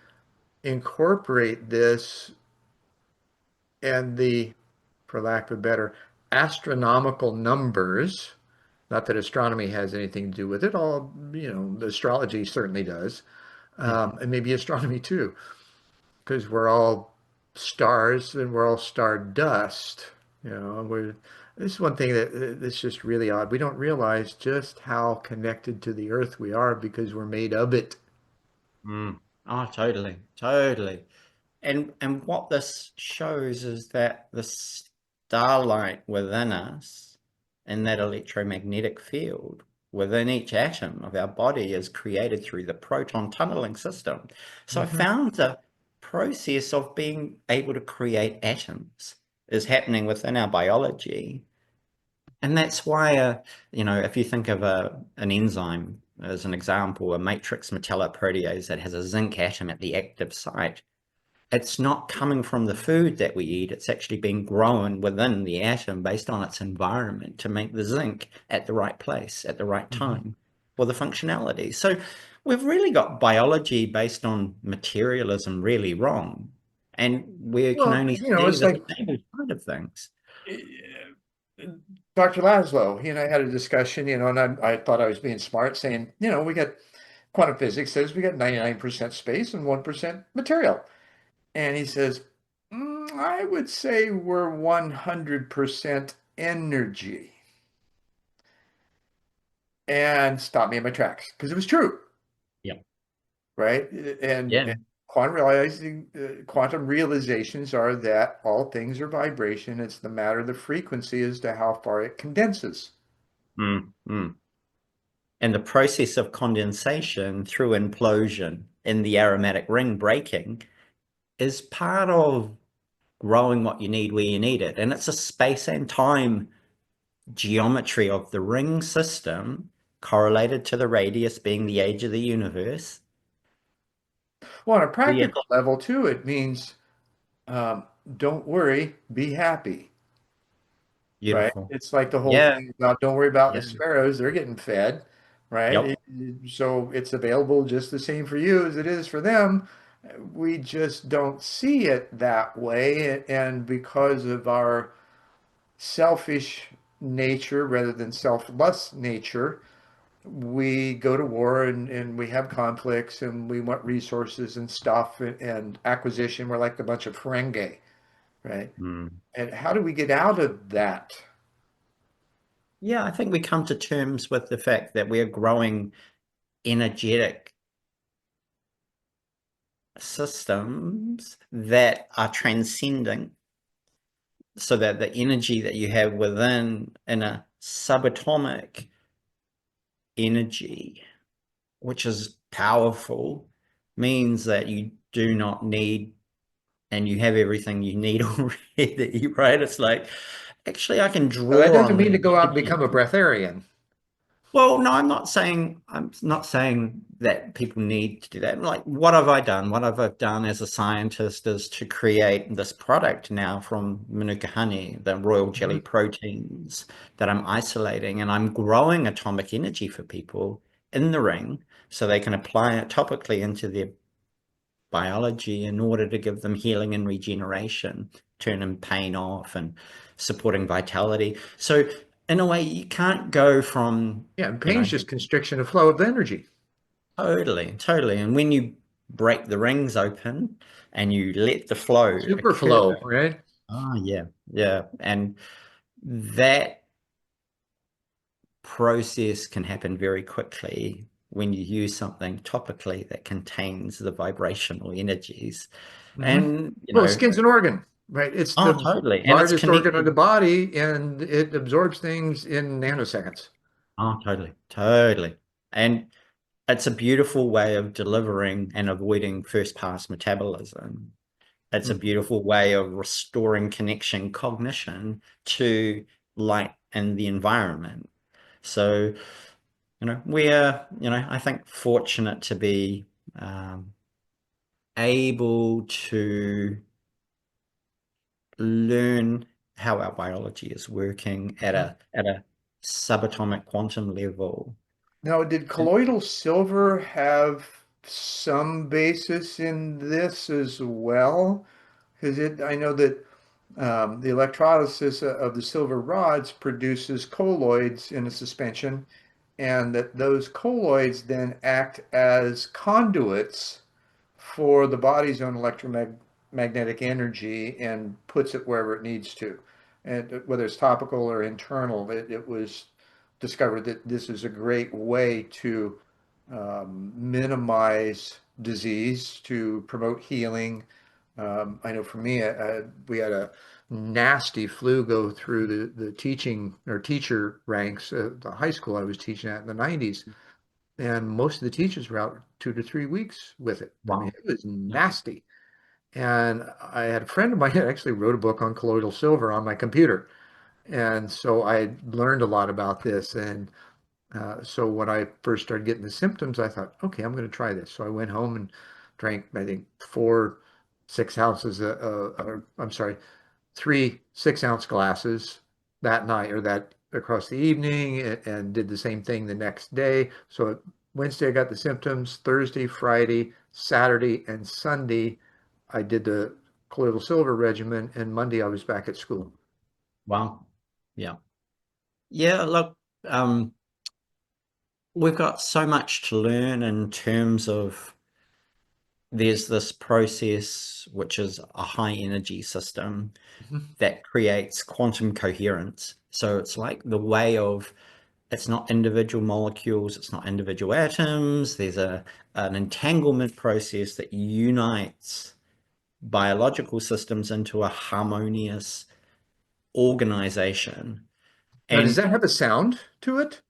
[SPEAKER 1] incorporate this and the, for lack of a better, astronomical numbers? Not that astronomy has anything to do with it, all, the astrology certainly does, and maybe astronomy too, because we're all stars and we're all star dust. This is one thing that's just really odd. We don't realize just how connected to the earth we are because we're made of it.
[SPEAKER 3] oh, totally, totally. And what this shows is that the starlight within us in that electromagnetic field within each atom of our body is created through the proton tunneling system. So I
[SPEAKER 1] Mhm.
[SPEAKER 3] found the process of being able to create atoms is happening within our biology. And that's why, if you think of an enzyme as an example, a matrix metalloprotease that has a zinc atom at the active site, it's not coming from the food that we eat. It's actually being grown within the atom based on its environment to make the zinc at the right place at the right
[SPEAKER 1] Mhm.
[SPEAKER 3] time for the functionality. So we've really got biology based on materialism really wrong. And we can
[SPEAKER 1] Well,
[SPEAKER 3] only see
[SPEAKER 1] it's
[SPEAKER 3] the
[SPEAKER 1] like
[SPEAKER 3] stable side of things.
[SPEAKER 1] Dr. Laszlo, he and I had a discussion, and I thought I was being smart, saying, we got quantum physics says we got 99% space and 1% material. And he says, I would say we're 100% energy. And stopped me in my tracks because it was true,
[SPEAKER 3] Yeah.
[SPEAKER 1] right? And
[SPEAKER 3] Yeah.
[SPEAKER 1] quantum realizations are that all things are vibration. It's the matter of the frequency as to how far it condenses.
[SPEAKER 3] Mm, mm. And the process of condensation through implosion in the aromatic ring breaking is part of growing what you need where you need it. And it's a space and time geometry of the ring system correlated to the radius being the age of the universe.
[SPEAKER 1] Well, on a
[SPEAKER 3] Yeah.
[SPEAKER 1] practical level, too, it means um, don't worry, be happy, right?
[SPEAKER 3] Beautiful.
[SPEAKER 1] It's like the whole
[SPEAKER 3] Yeah.
[SPEAKER 1] thing about don't worry about the
[SPEAKER 3] Yeah.
[SPEAKER 1] sparrows, they're getting fed, right?
[SPEAKER 3] Yep.
[SPEAKER 1] So it's available just the same for you as it is for them. We just don't see it that way. And because of our selfish nature rather than selfless nature, we go to war and we have conflicts and we want resources and stuff and acquisition. We're like a bunch of Ferengi, right?
[SPEAKER 3] Mm.
[SPEAKER 1] And how do we get out of that?
[SPEAKER 3] Yeah, I think we come to terms with the fact that we are growing energetic systems that are transcending, so that the energy that you have within in a subatomic energy, which is powerful, means that you do not need, and you have everything you need already, right? It's like, actually, I can
[SPEAKER 1] Now, that
[SPEAKER 3] draw
[SPEAKER 1] doesn't
[SPEAKER 3] on
[SPEAKER 1] mean
[SPEAKER 3] the
[SPEAKER 1] to go out and become a
[SPEAKER 3] energy.
[SPEAKER 1] breatharian.
[SPEAKER 3] Well, no, I'm not saying that people need to do that. Like, what have I done? What have I done as a scientist is to create this product now from Manuka honey, the royal jelly
[SPEAKER 1] Mhm.
[SPEAKER 3] proteins that I'm isolating, and I'm growing atomic energy for people in the ring so they can apply it topically into their biology in order to give them healing and regeneration, turning pain off and supporting vitality. So in a way, you can't go from,
[SPEAKER 1] Yeah, and
[SPEAKER 3] you
[SPEAKER 1] pain is
[SPEAKER 3] know,
[SPEAKER 1] just constriction of flow of energy.
[SPEAKER 3] totally, totally. And when you break the rings open and you let the flow occur,
[SPEAKER 1] Superflow, right?
[SPEAKER 3] oh yeah, yeah. And that process can happen very quickly when you use something topically that contains the vibrational energies.
[SPEAKER 1] Hmm.
[SPEAKER 3] And,
[SPEAKER 1] Well, the skin's an organ, right? It's
[SPEAKER 3] oh,
[SPEAKER 1] the
[SPEAKER 3] totally. And it's
[SPEAKER 1] largest organ of the
[SPEAKER 3] connected.
[SPEAKER 1] body, and it absorbs things in nanoseconds.
[SPEAKER 3] Oh, totally, totally. And it's a beautiful way of delivering and avoiding first pass metabolism. It's a
[SPEAKER 1] Mhm.
[SPEAKER 3] beautiful way of restoring connection cognition to light and the environment. So, we are, I think fortunate to be um, able to learn how our biology is working at
[SPEAKER 1] Mhm.
[SPEAKER 3] a subatomic quantum level.
[SPEAKER 1] Now, did colloidal silver have some basis in this as well? Because I know that the electrolysis of the silver rods produces colloids in a suspension, and that those colloids then act as conduits for the body's own electromagnetic energy and puts it wherever it needs to. And whether it's topical or internal, it was discovered that this is a great way to minimize disease, to promote healing. I know for me, we had nasty flu go through the teaching or teacher ranks at the high school I was teaching at in the 90s. And most of the teachers were out 2 to 3 weeks with it. I mean,
[SPEAKER 3] Wow.
[SPEAKER 1] it was
[SPEAKER 3] Yeah.
[SPEAKER 1] nasty. And I had a friend of mine that actually wrote a book on colloidal silver on my computer. And so I learned a lot about this. And so when I first started getting the symptoms, I thought, okay, I'm going to try this. So I went home and drank, I think, 4 6 ounces, I'm sorry, 3 6 ounce glasses that night or that across the evening and did the same thing the next day. So Wednesday I got the symptoms, Thursday, Friday, Saturday, and Sunday I did the colloidal silver regimen, and Monday I was back at school.
[SPEAKER 3] Wow. Yeah. Yeah, look, um, we've got so much to learn in terms of there's this process which is a high energy system
[SPEAKER 1] Mhm.
[SPEAKER 3] that creates quantum coherence. So it's like the way of it's not individual molecules, it's not individual atoms. There's an entanglement process that unites biological systems into a harmonious organization.
[SPEAKER 1] Now, does
[SPEAKER 3] And
[SPEAKER 1] that have a sound to it?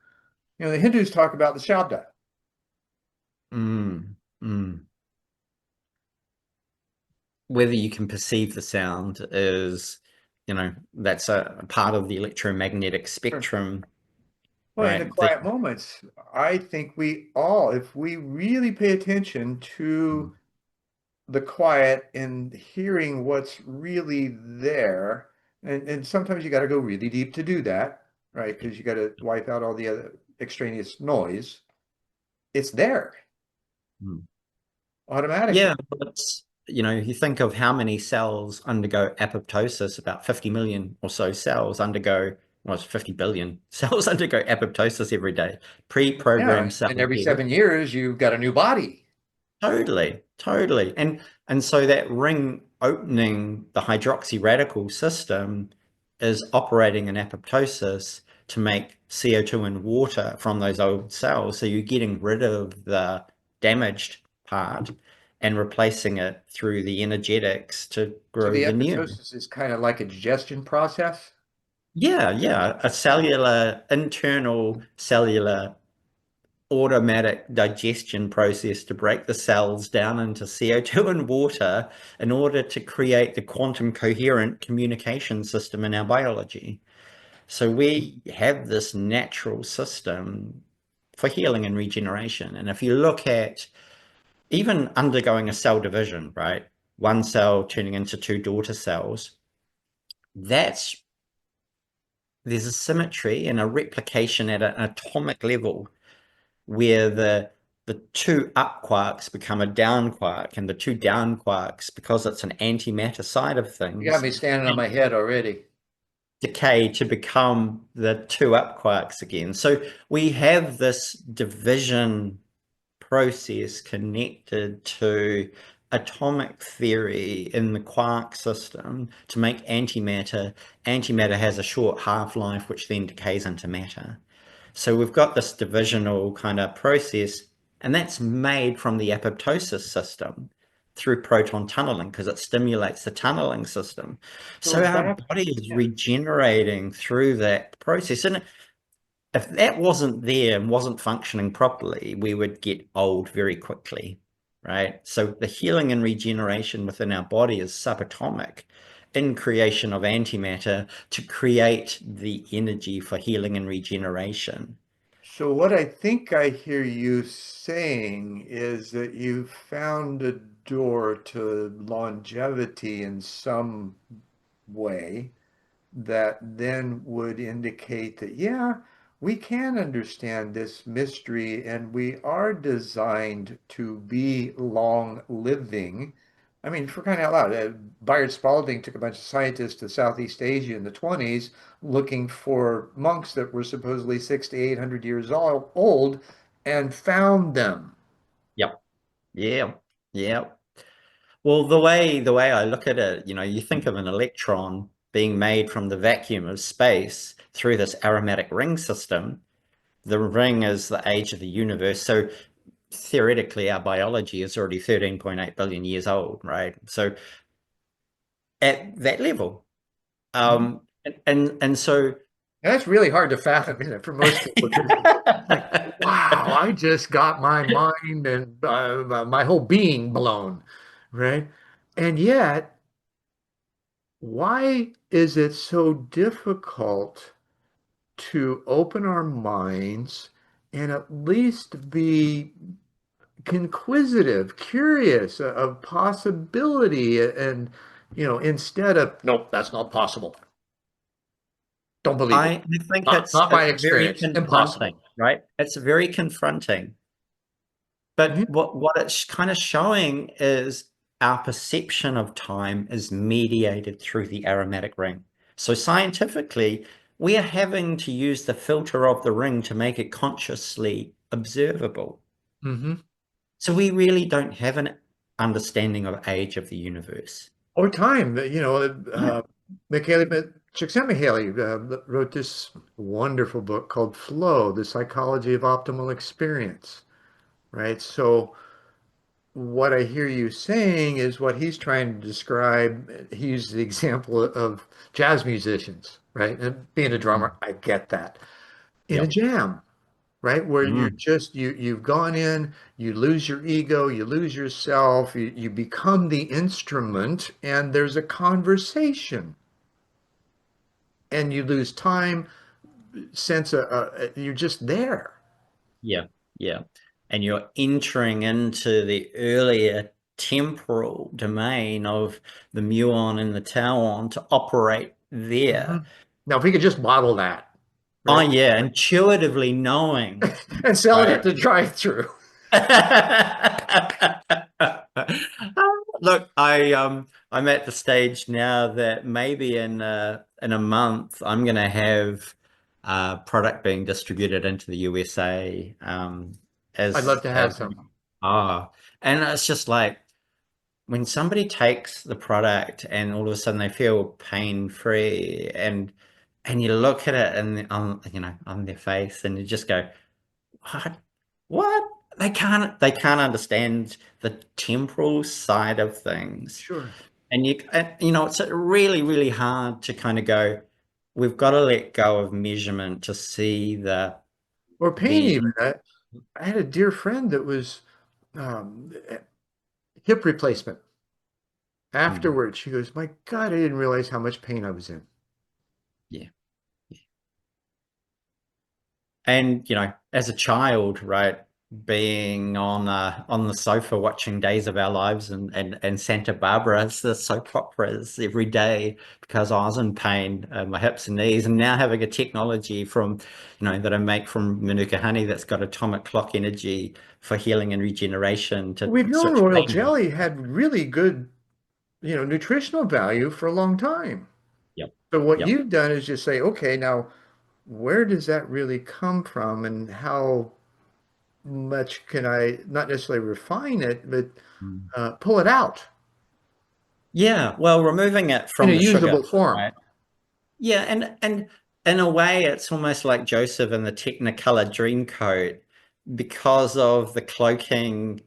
[SPEAKER 1] You know, the Hindus talk about the Shabda.
[SPEAKER 3] mm, mm, whether you can perceive the sound is, that's a part of the electromagnetic
[SPEAKER 1] Sure.
[SPEAKER 3] spectrum,
[SPEAKER 1] Well, in the
[SPEAKER 3] right? The,
[SPEAKER 1] quiet moments, I think we all, if we really pay attention
[SPEAKER 3] mm,
[SPEAKER 1] to the quiet and hearing what's really there, and sometimes you got to go really deep to do that, right? Because you got to wipe out all the other extraneous noise. It's there
[SPEAKER 3] mm.
[SPEAKER 1] automatically.
[SPEAKER 3] Yeah, it's, you think of how many cells undergo apoptosis, about 50 million or so cells undergo, well, it's 50 billion cells undergo apoptosis every day.
[SPEAKER 1] Yeah,
[SPEAKER 3] Pre-programmed cell
[SPEAKER 1] and every
[SPEAKER 3] death.
[SPEAKER 1] 7 years you've got a new body.
[SPEAKER 3] Totally, totally. And so that ring opening the hydroxy radical system is operating in apoptosis to make CO2 and water from those old cells. So you're getting rid of the damaged part and replacing it through the energetics to
[SPEAKER 1] So
[SPEAKER 3] grow
[SPEAKER 1] the
[SPEAKER 3] the new.
[SPEAKER 1] apoptosis is kind of like a digestion process.
[SPEAKER 3] Yeah, yeah. A cellular, internal cellular automatic digestion process to break the cells down into CO2 and water in order to create the quantum coherent communication system in our biology. So we have this natural system for healing and regeneration. And if you look at even undergoing a cell division, right? One cell turning into two daughter cells, that's there's a symmetry and a replication at an atomic level where the two up quarks become a down quark, and the two down quarks, because it's an antimatter side of
[SPEAKER 1] You got
[SPEAKER 3] things,
[SPEAKER 1] me standing on my head already.
[SPEAKER 3] decay to become the two up quarks again. So we have this division process connected to atomic theory in the quark system to make antimatter. Antimatter has a short half-life, which then decays into matter. So we've got this divisional kind of process, and that's made from the apoptosis system through proton tunneling because it stimulates the tunneling system.
[SPEAKER 1] So
[SPEAKER 3] So our
[SPEAKER 1] back,
[SPEAKER 3] body is
[SPEAKER 1] yeah.
[SPEAKER 3] regenerating through that process. And if that wasn't there and wasn't functioning properly, we would get old very quickly, right? So the healing and regeneration within our body is subatomic in creation of antimatter to create the energy for healing and regeneration.
[SPEAKER 1] So what I think I hear you saying is that you found a door to longevity in some way that then would indicate that, yeah, we can understand this mystery and we are designed to be long living. I mean, for crying out loud, Bayard Spalding took a bunch of scientists to Southeast Asia in the 20s looking for monks that were supposedly 6 to 800 years old and found them.
[SPEAKER 3] Yep. Yeah. Yeah. Well, the way I look at it, you think of an electron being made from the vacuum of space through this aromatic ring system. The ring is the age of the universe. So theoretically, our biology is already 13.8 billion years old, right? So at that level, And so
[SPEAKER 1] That's really hard to fathom, isn't it, for most people? Just like, wow, I just got my mind and my whole being blown, right? And yet, why is it so difficult to open our minds and at least be inquisitive, curious of possibility, and instead of, nope, that's not possible. Don't believe it.
[SPEAKER 3] I think
[SPEAKER 1] Not my
[SPEAKER 3] it's very
[SPEAKER 1] experience.
[SPEAKER 3] confronting,
[SPEAKER 1] Impossible.
[SPEAKER 3] right? It's very confronting. But
[SPEAKER 1] Mhm.
[SPEAKER 3] what it's kind of showing is our perception of time is mediated through the aromatic ring. So scientifically, we are having to use the filter of the ring to make it consciously observable.
[SPEAKER 1] Mhm.
[SPEAKER 3] So we really don't have an understanding of age of the universe.
[SPEAKER 1] Or time.
[SPEAKER 3] Yeah.
[SPEAKER 1] Michaeli Csikszentmihalyi wrote this wonderful book called Flow, The Psychology of Optimal Experience, right? So what I hear you saying is what he's trying to describe. He used the example of jazz musicians, right? And being a
[SPEAKER 3] Mm.
[SPEAKER 1] drummer, I get that. In a
[SPEAKER 3] Yep.
[SPEAKER 1] jam, right? Where you're
[SPEAKER 3] Mm.
[SPEAKER 1] just you've gone in, you lose your ego, you lose yourself, you become the instrument, and there's a conversation, and you lose time, sense you're just there.
[SPEAKER 3] Yeah. Yeah. And you're entering into the earlier temporal domain of the muon and the tauon to operate there.
[SPEAKER 1] Mhm. Now, if we could just model that,
[SPEAKER 3] Oh
[SPEAKER 1] right,
[SPEAKER 3] yeah, intuitively knowing,
[SPEAKER 1] and sell it at
[SPEAKER 3] right?
[SPEAKER 1] the drive-through.
[SPEAKER 3] Look, I'm at the stage now that maybe in a month I'm gonna have product being distributed into the USA
[SPEAKER 1] I'd love
[SPEAKER 3] as
[SPEAKER 1] to have
[SPEAKER 3] as
[SPEAKER 1] some.
[SPEAKER 3] ah and it's just like when somebody takes the product and all of a sudden they feel pain free and you look at it and on their face and you just go what? What? They can't understand the temporal side of things.
[SPEAKER 1] Sure.
[SPEAKER 3] And it's really, really hard to kind of go, we've got to let go of measurement to see
[SPEAKER 1] Or pain
[SPEAKER 3] the
[SPEAKER 1] even. I had a dear friend that was um, hip replacement.
[SPEAKER 3] mm,
[SPEAKER 1] Afterwards, she goes, "My God, I didn't realize how much pain I was in."
[SPEAKER 3] yeah. And as a child, right, being on the sofa watching Days of Our Lives and Santa Barbara's the soap operas every day because I was in pain, my hips and knees, and now having a technology from that I make from Manuka honey that's got atomic clock energy for healing and regeneration to
[SPEAKER 1] We've known
[SPEAKER 3] switch
[SPEAKER 1] royal
[SPEAKER 3] pain.
[SPEAKER 1] jelly had really good, nutritional value for a long time.
[SPEAKER 3] Yep.
[SPEAKER 1] So what
[SPEAKER 3] Yep.
[SPEAKER 1] you've done is just say, okay, now where does that really come from, and how much can I not necessarily refine it, but
[SPEAKER 3] Mm.
[SPEAKER 1] pull it out
[SPEAKER 3] Yeah, well, removing it
[SPEAKER 1] in a
[SPEAKER 3] from the sugar,
[SPEAKER 1] usable form?
[SPEAKER 3] right? Yeah, and in a way, it's almost like Joseph in the Technicolor Dreamcoat because of the cloaking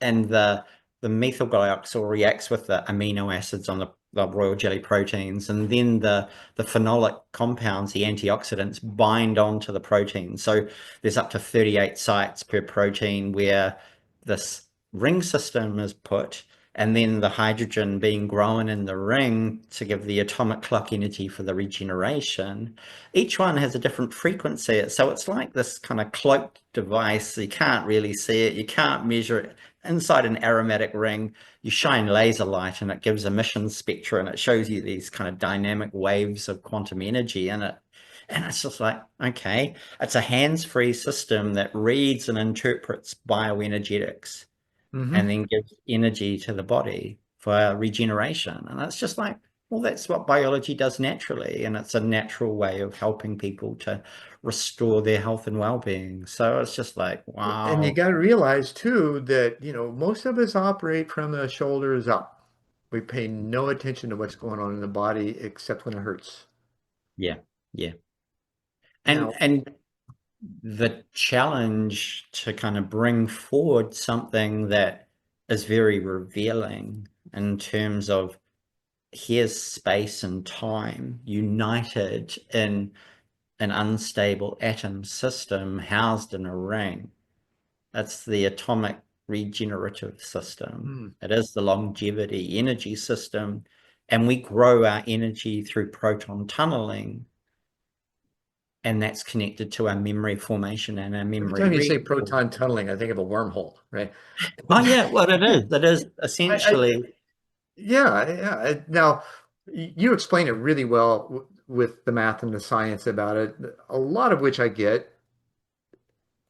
[SPEAKER 3] and the methyl glyoxyl reacts with the amino acids on the royal jelly proteins, and then the phenolic compounds, the antioxidants, bind onto the protein. So there's up to 38 sites per protein where this ring system is put and then the hydrogen being grown in the ring to give the atomic clock energy for the regeneration. Each one has a different frequency. So it's like this kind of cloaked device. You can't really see it. You can't measure it. Inside an aromatic ring, you shine laser light and it gives emission spectra and it shows you these kind of dynamic waves of quantum energy in it. And it's just like, okay, it's a hands-free system that reads and interprets bioenergetics and
[SPEAKER 1] Hmm.
[SPEAKER 3] then gives energy to the body for regeneration. And it's just like, well, that's what biology does naturally. And it's a natural way of helping people to restore their health and well-being. So it's just like,
[SPEAKER 1] And you
[SPEAKER 3] wow.
[SPEAKER 1] got to realize too that, most of us operate from the shoulders up. We pay no attention to what's going on in the body except when it hurts.
[SPEAKER 3] Yeah. Yeah. And
[SPEAKER 1] Now,
[SPEAKER 3] and the challenge to kind of bring forward something that is very revealing in terms of here's space and time united in an unstable atom system housed in a ring. It's the atomic regenerative system.
[SPEAKER 1] Hmm.
[SPEAKER 3] It is the longevity energy system. And we grow our energy through proton tunneling. And that's connected to our memory formation and our
[SPEAKER 1] Every
[SPEAKER 3] memory
[SPEAKER 1] time you say
[SPEAKER 3] recall.
[SPEAKER 1] proton tunneling, I think of a wormhole, right?
[SPEAKER 3] Oh, yeah, well, it is. It is
[SPEAKER 1] I
[SPEAKER 3] essentially.
[SPEAKER 1] yeah, yeah. Now, you explain it really well with the math and the science about it, a lot of which I get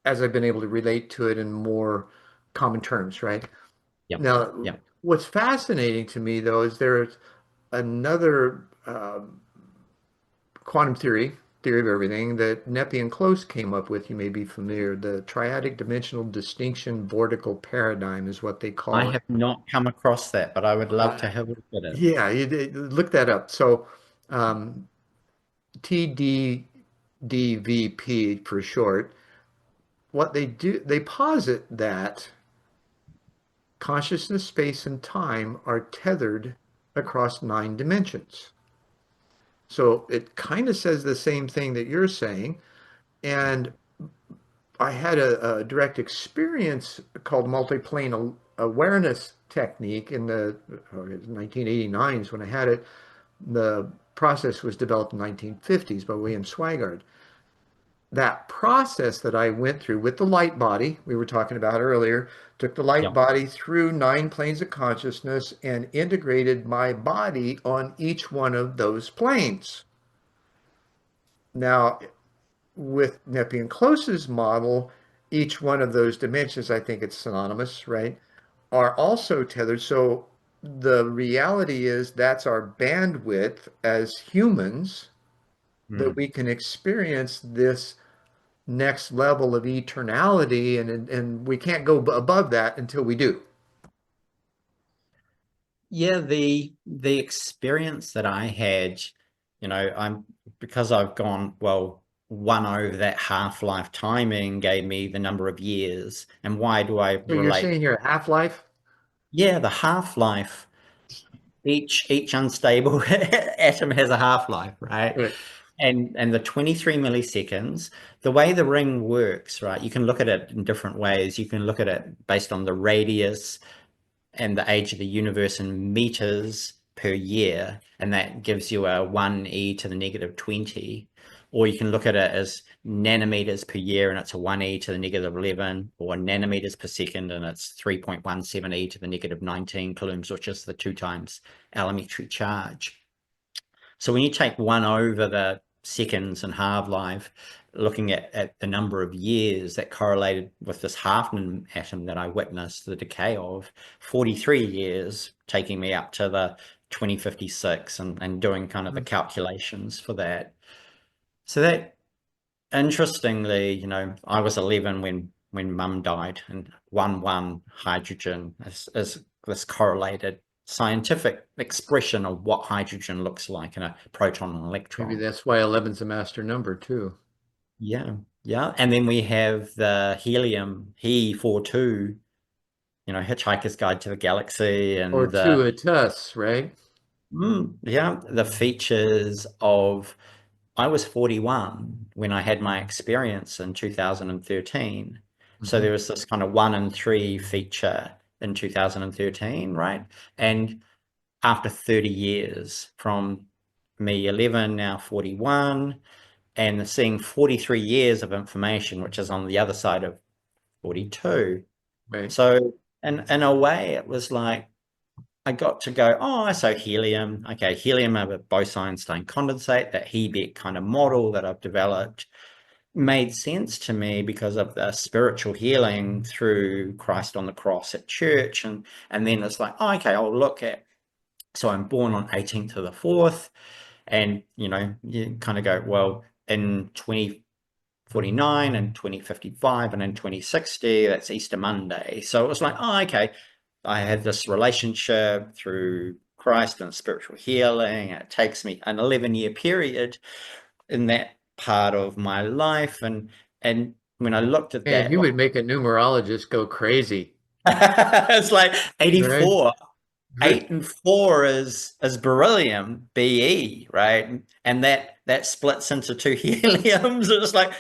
[SPEAKER 1] as I've been able to relate to it in more common terms, right?
[SPEAKER 3] Yep,
[SPEAKER 1] Now,
[SPEAKER 3] yep.
[SPEAKER 1] what's fascinating to me, though, is there's another quantum theory of everything that Nepe and Close came up with. You may be familiar. The triadic dimensional distinction vortical paradigm is what they
[SPEAKER 3] I
[SPEAKER 1] call it.
[SPEAKER 3] have not come across that, but I would love
[SPEAKER 1] Uh,
[SPEAKER 3] to have a look at it.
[SPEAKER 1] yeah, look that up. So, um, TDDVP for short, what they do, they posit that consciousness, space, and time are tethered across 9 dimensions. So it kind of says the same thing that you're saying. And I had a direct experience called multiplane awareness technique in the 1989s when I had it. The process was developed in the 1950s by William Swigard. That process that I went through with the light body we were talking about earlier, took the light
[SPEAKER 3] Yep.
[SPEAKER 1] body through 9 planes of consciousness and integrated my body on each one of those planes. Now, with Nepean Close's model, each one of those dimensions, I think it's synonymous, right, are also tethered. So the reality is that's our bandwidth as humans that
[SPEAKER 3] Mm.
[SPEAKER 1] we can experience this next level of eternality, and we can't go above that until we do.
[SPEAKER 3] Yeah, the experience that I had, I'm because I've gone, well, one over that half-life timing gave me the number of years. And why do I
[SPEAKER 1] So you're
[SPEAKER 3] relate?
[SPEAKER 1] saying your half-life?
[SPEAKER 3] Yeah, the half-life. Each unstable atom has a half-life, right?
[SPEAKER 1] Right.
[SPEAKER 3] And the 23 milliseconds, the way the ring works, right? You can look at it in different ways. You can look at it based on the radius and the age of the universe in meters per year, and that gives you a 1e to the negative 20. Or you can look at it as nanometers per year, and it's a 1e to the negative 11, or nanometers per second, and it's 3.17e to the negative 19 coulombs, which is the 2 times allometric charge. So when you take 1 over the seconds and half-life, looking at the number of years that correlated with this half atom that I witnessed the decay of, 43 years, taking me up to the 2056 and doing kind of the calculations for that. So that, interestingly, I was 11 when mum died, and 1 hydrogen is this correlated scientific expression of what hydrogen looks like in a proton and
[SPEAKER 1] Maybe
[SPEAKER 3] electron.
[SPEAKER 1] that's why 11's a master number too.
[SPEAKER 3] Yeah, yeah. And then we have the helium, He 42, Hitchhiker's Guide to the Galaxy,
[SPEAKER 1] Or
[SPEAKER 3] and
[SPEAKER 1] two at us, right?
[SPEAKER 3] yeah, the features of. I was 41 when I had my experience in 2013. So
[SPEAKER 1] Hmm.
[SPEAKER 3] there was this kind of 1 in 3 feature in 2013, right? And after 30 years from me 11, now 41, and seeing 43 years of information, which is on the other side of 42.
[SPEAKER 1] Right.
[SPEAKER 3] So in a way, it was like, I got to go, oh, so helium. Okay, helium of a Bose-Einstein condensate, that Hebet kind of model that I've developed made sense to me because of the spiritual healing through Christ on the cross at church. And then it's like, oh, okay, I'll look at, so I'm born on 18th of the 4th. And, you kind of go, well, in 2049 and 2055 and in 2060, that's Easter Monday. So it was like, oh, okay, I have this relationship through Christ and spiritual healing. It takes me an 11-year period in that part of my life. And when I looked at
[SPEAKER 1] Man,
[SPEAKER 3] that,
[SPEAKER 1] you
[SPEAKER 3] well,
[SPEAKER 1] would make a numerologist go crazy,
[SPEAKER 3] it's like
[SPEAKER 1] right?
[SPEAKER 3] 84.
[SPEAKER 1] Good.
[SPEAKER 4] 8 and 4 is beryllium, Be, right? And that splits into two heliums. It's like,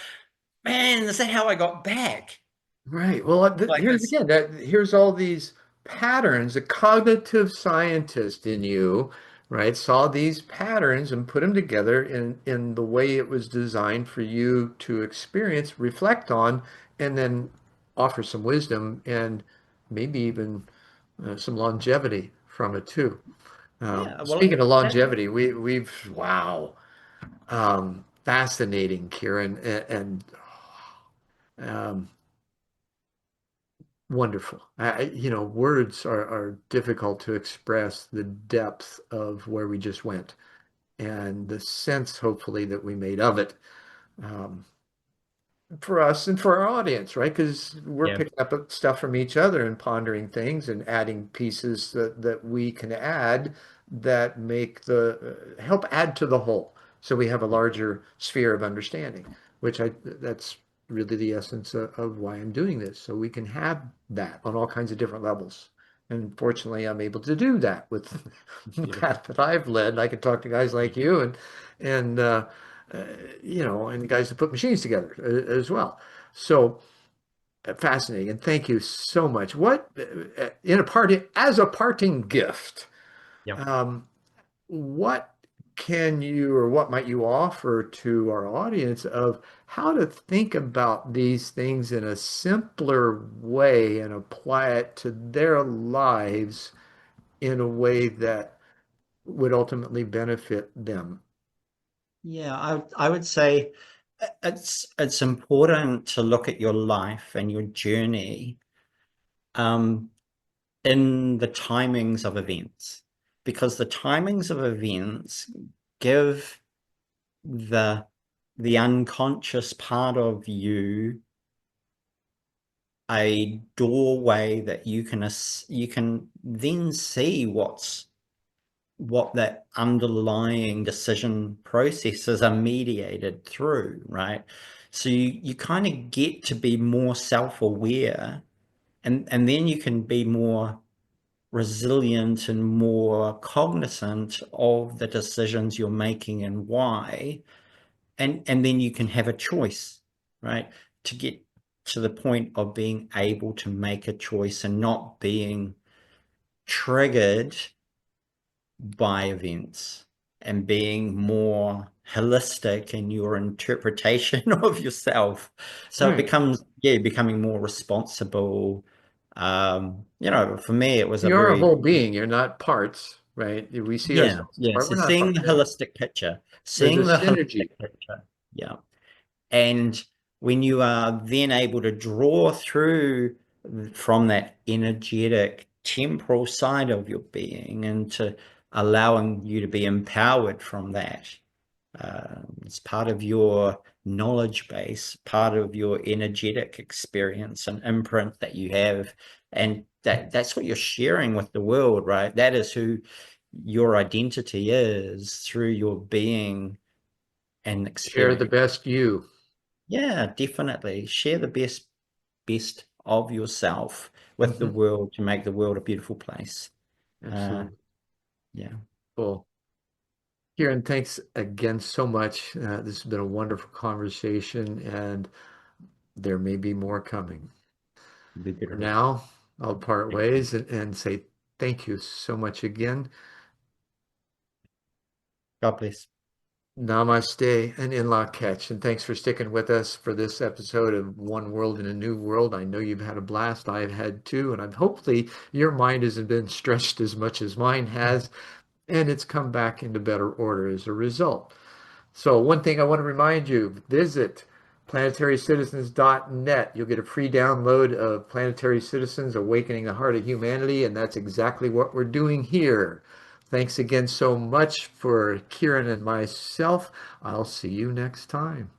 [SPEAKER 4] man, is that how I got back?
[SPEAKER 1] Right. Well,
[SPEAKER 4] Like
[SPEAKER 1] here's
[SPEAKER 4] this.
[SPEAKER 1] again that here's all these patterns. A cognitive scientist in you, right, saw these patterns and put them together in the way it was designed for you to experience, reflect on, and then offer some wisdom and maybe even some longevity from it too.
[SPEAKER 4] Yeah, well,
[SPEAKER 1] Speaking of
[SPEAKER 4] that,
[SPEAKER 1] longevity, we've wow, fascinating, Kieran, and wonderful. Words are difficult to express the depth of where we just went and the sense, hopefully, that we made of it. Um, for us and for our audience, right? Because we're
[SPEAKER 4] yeah,
[SPEAKER 1] picking up stuff from each other and pondering things and adding pieces that we can add that make the help add to the whole. So we have a larger sphere of understanding, which that's really the essence of why I'm doing this. So we can have that on all kinds of different levels. And fortunately, I'm able to do that with the
[SPEAKER 4] beautiful.
[SPEAKER 1] path that I've led. I can talk to guys like you and uh, and the guys that put machines together as well. So fascinating, and thank you so much. What in a party as a parting gift,
[SPEAKER 4] Yep.
[SPEAKER 1] um, what can you or what might you offer to our audience of how to think about these things in a simpler way and apply it to their lives in a way that would ultimately benefit them?
[SPEAKER 3] Yeah, I would say it's important to look at your life and your journey um, in the timings of events, because the timings of events give the unconscious part of you a doorway that you can then see what that underlying decision processes are mediated through, right? So you kind of get to be more self-aware, and then you can be more resilient and more cognizant of the decisions you're making and why, and then you can have a choice, right? To get to the point of being able to make a choice and not being triggered by events, and being more holistic in your interpretation of yourself. So it
[SPEAKER 1] Right.
[SPEAKER 3] becomes, yeah, becoming more responsible. For me, it was a
[SPEAKER 1] You are a
[SPEAKER 3] very,
[SPEAKER 1] whole being. You're not parts, right? We see
[SPEAKER 3] yeah,
[SPEAKER 1] ourselves as
[SPEAKER 3] yeah.
[SPEAKER 1] part.
[SPEAKER 3] So
[SPEAKER 1] We're not
[SPEAKER 3] seeing
[SPEAKER 1] part.
[SPEAKER 3] the
[SPEAKER 1] Yeah.
[SPEAKER 3] holistic picture,
[SPEAKER 1] There's a
[SPEAKER 3] seeing the
[SPEAKER 1] synergy.
[SPEAKER 3] holistic picture. Yeah. And when you are then able to draw through from that energetic temporal side of your being into allowing you to be empowered from that, it's part of your knowledge base, part of your energetic experience and imprint that you have, and that's what you're sharing with the world, right? That is who your identity is through your being and
[SPEAKER 1] Share the
[SPEAKER 3] experience.
[SPEAKER 1] best you.
[SPEAKER 3] Yeah, definitely. Share the best of yourself with the
[SPEAKER 1] Hmm.
[SPEAKER 3] world to make the world a beautiful place. Uh,
[SPEAKER 1] Absolutely.
[SPEAKER 3] yeah,
[SPEAKER 1] Cool. Kieran, thanks again so much. This has been a wonderful conversation, and there may be more coming.
[SPEAKER 3] be
[SPEAKER 1] For
[SPEAKER 3] beautiful.
[SPEAKER 1] now, I'll part
[SPEAKER 3] Thank you.
[SPEAKER 1] ways and say thank you so much again.
[SPEAKER 3] God bless.
[SPEAKER 1] Namaste and in catch. And thanks for sticking with us for this episode of One World in a New World. I know you've had a blast. I've had too. And hopefully your mind hasn't been stretched as much as mine has, and it's come back into better order as a result. So one thing I want to remind you, visit planetarycitizens.net. You'll get a free download of Planetary Citizens Awakening the Heart of Humanity, and that's exactly what we're doing here. Thanks again so much for Kieran and myself. I'll see you next time.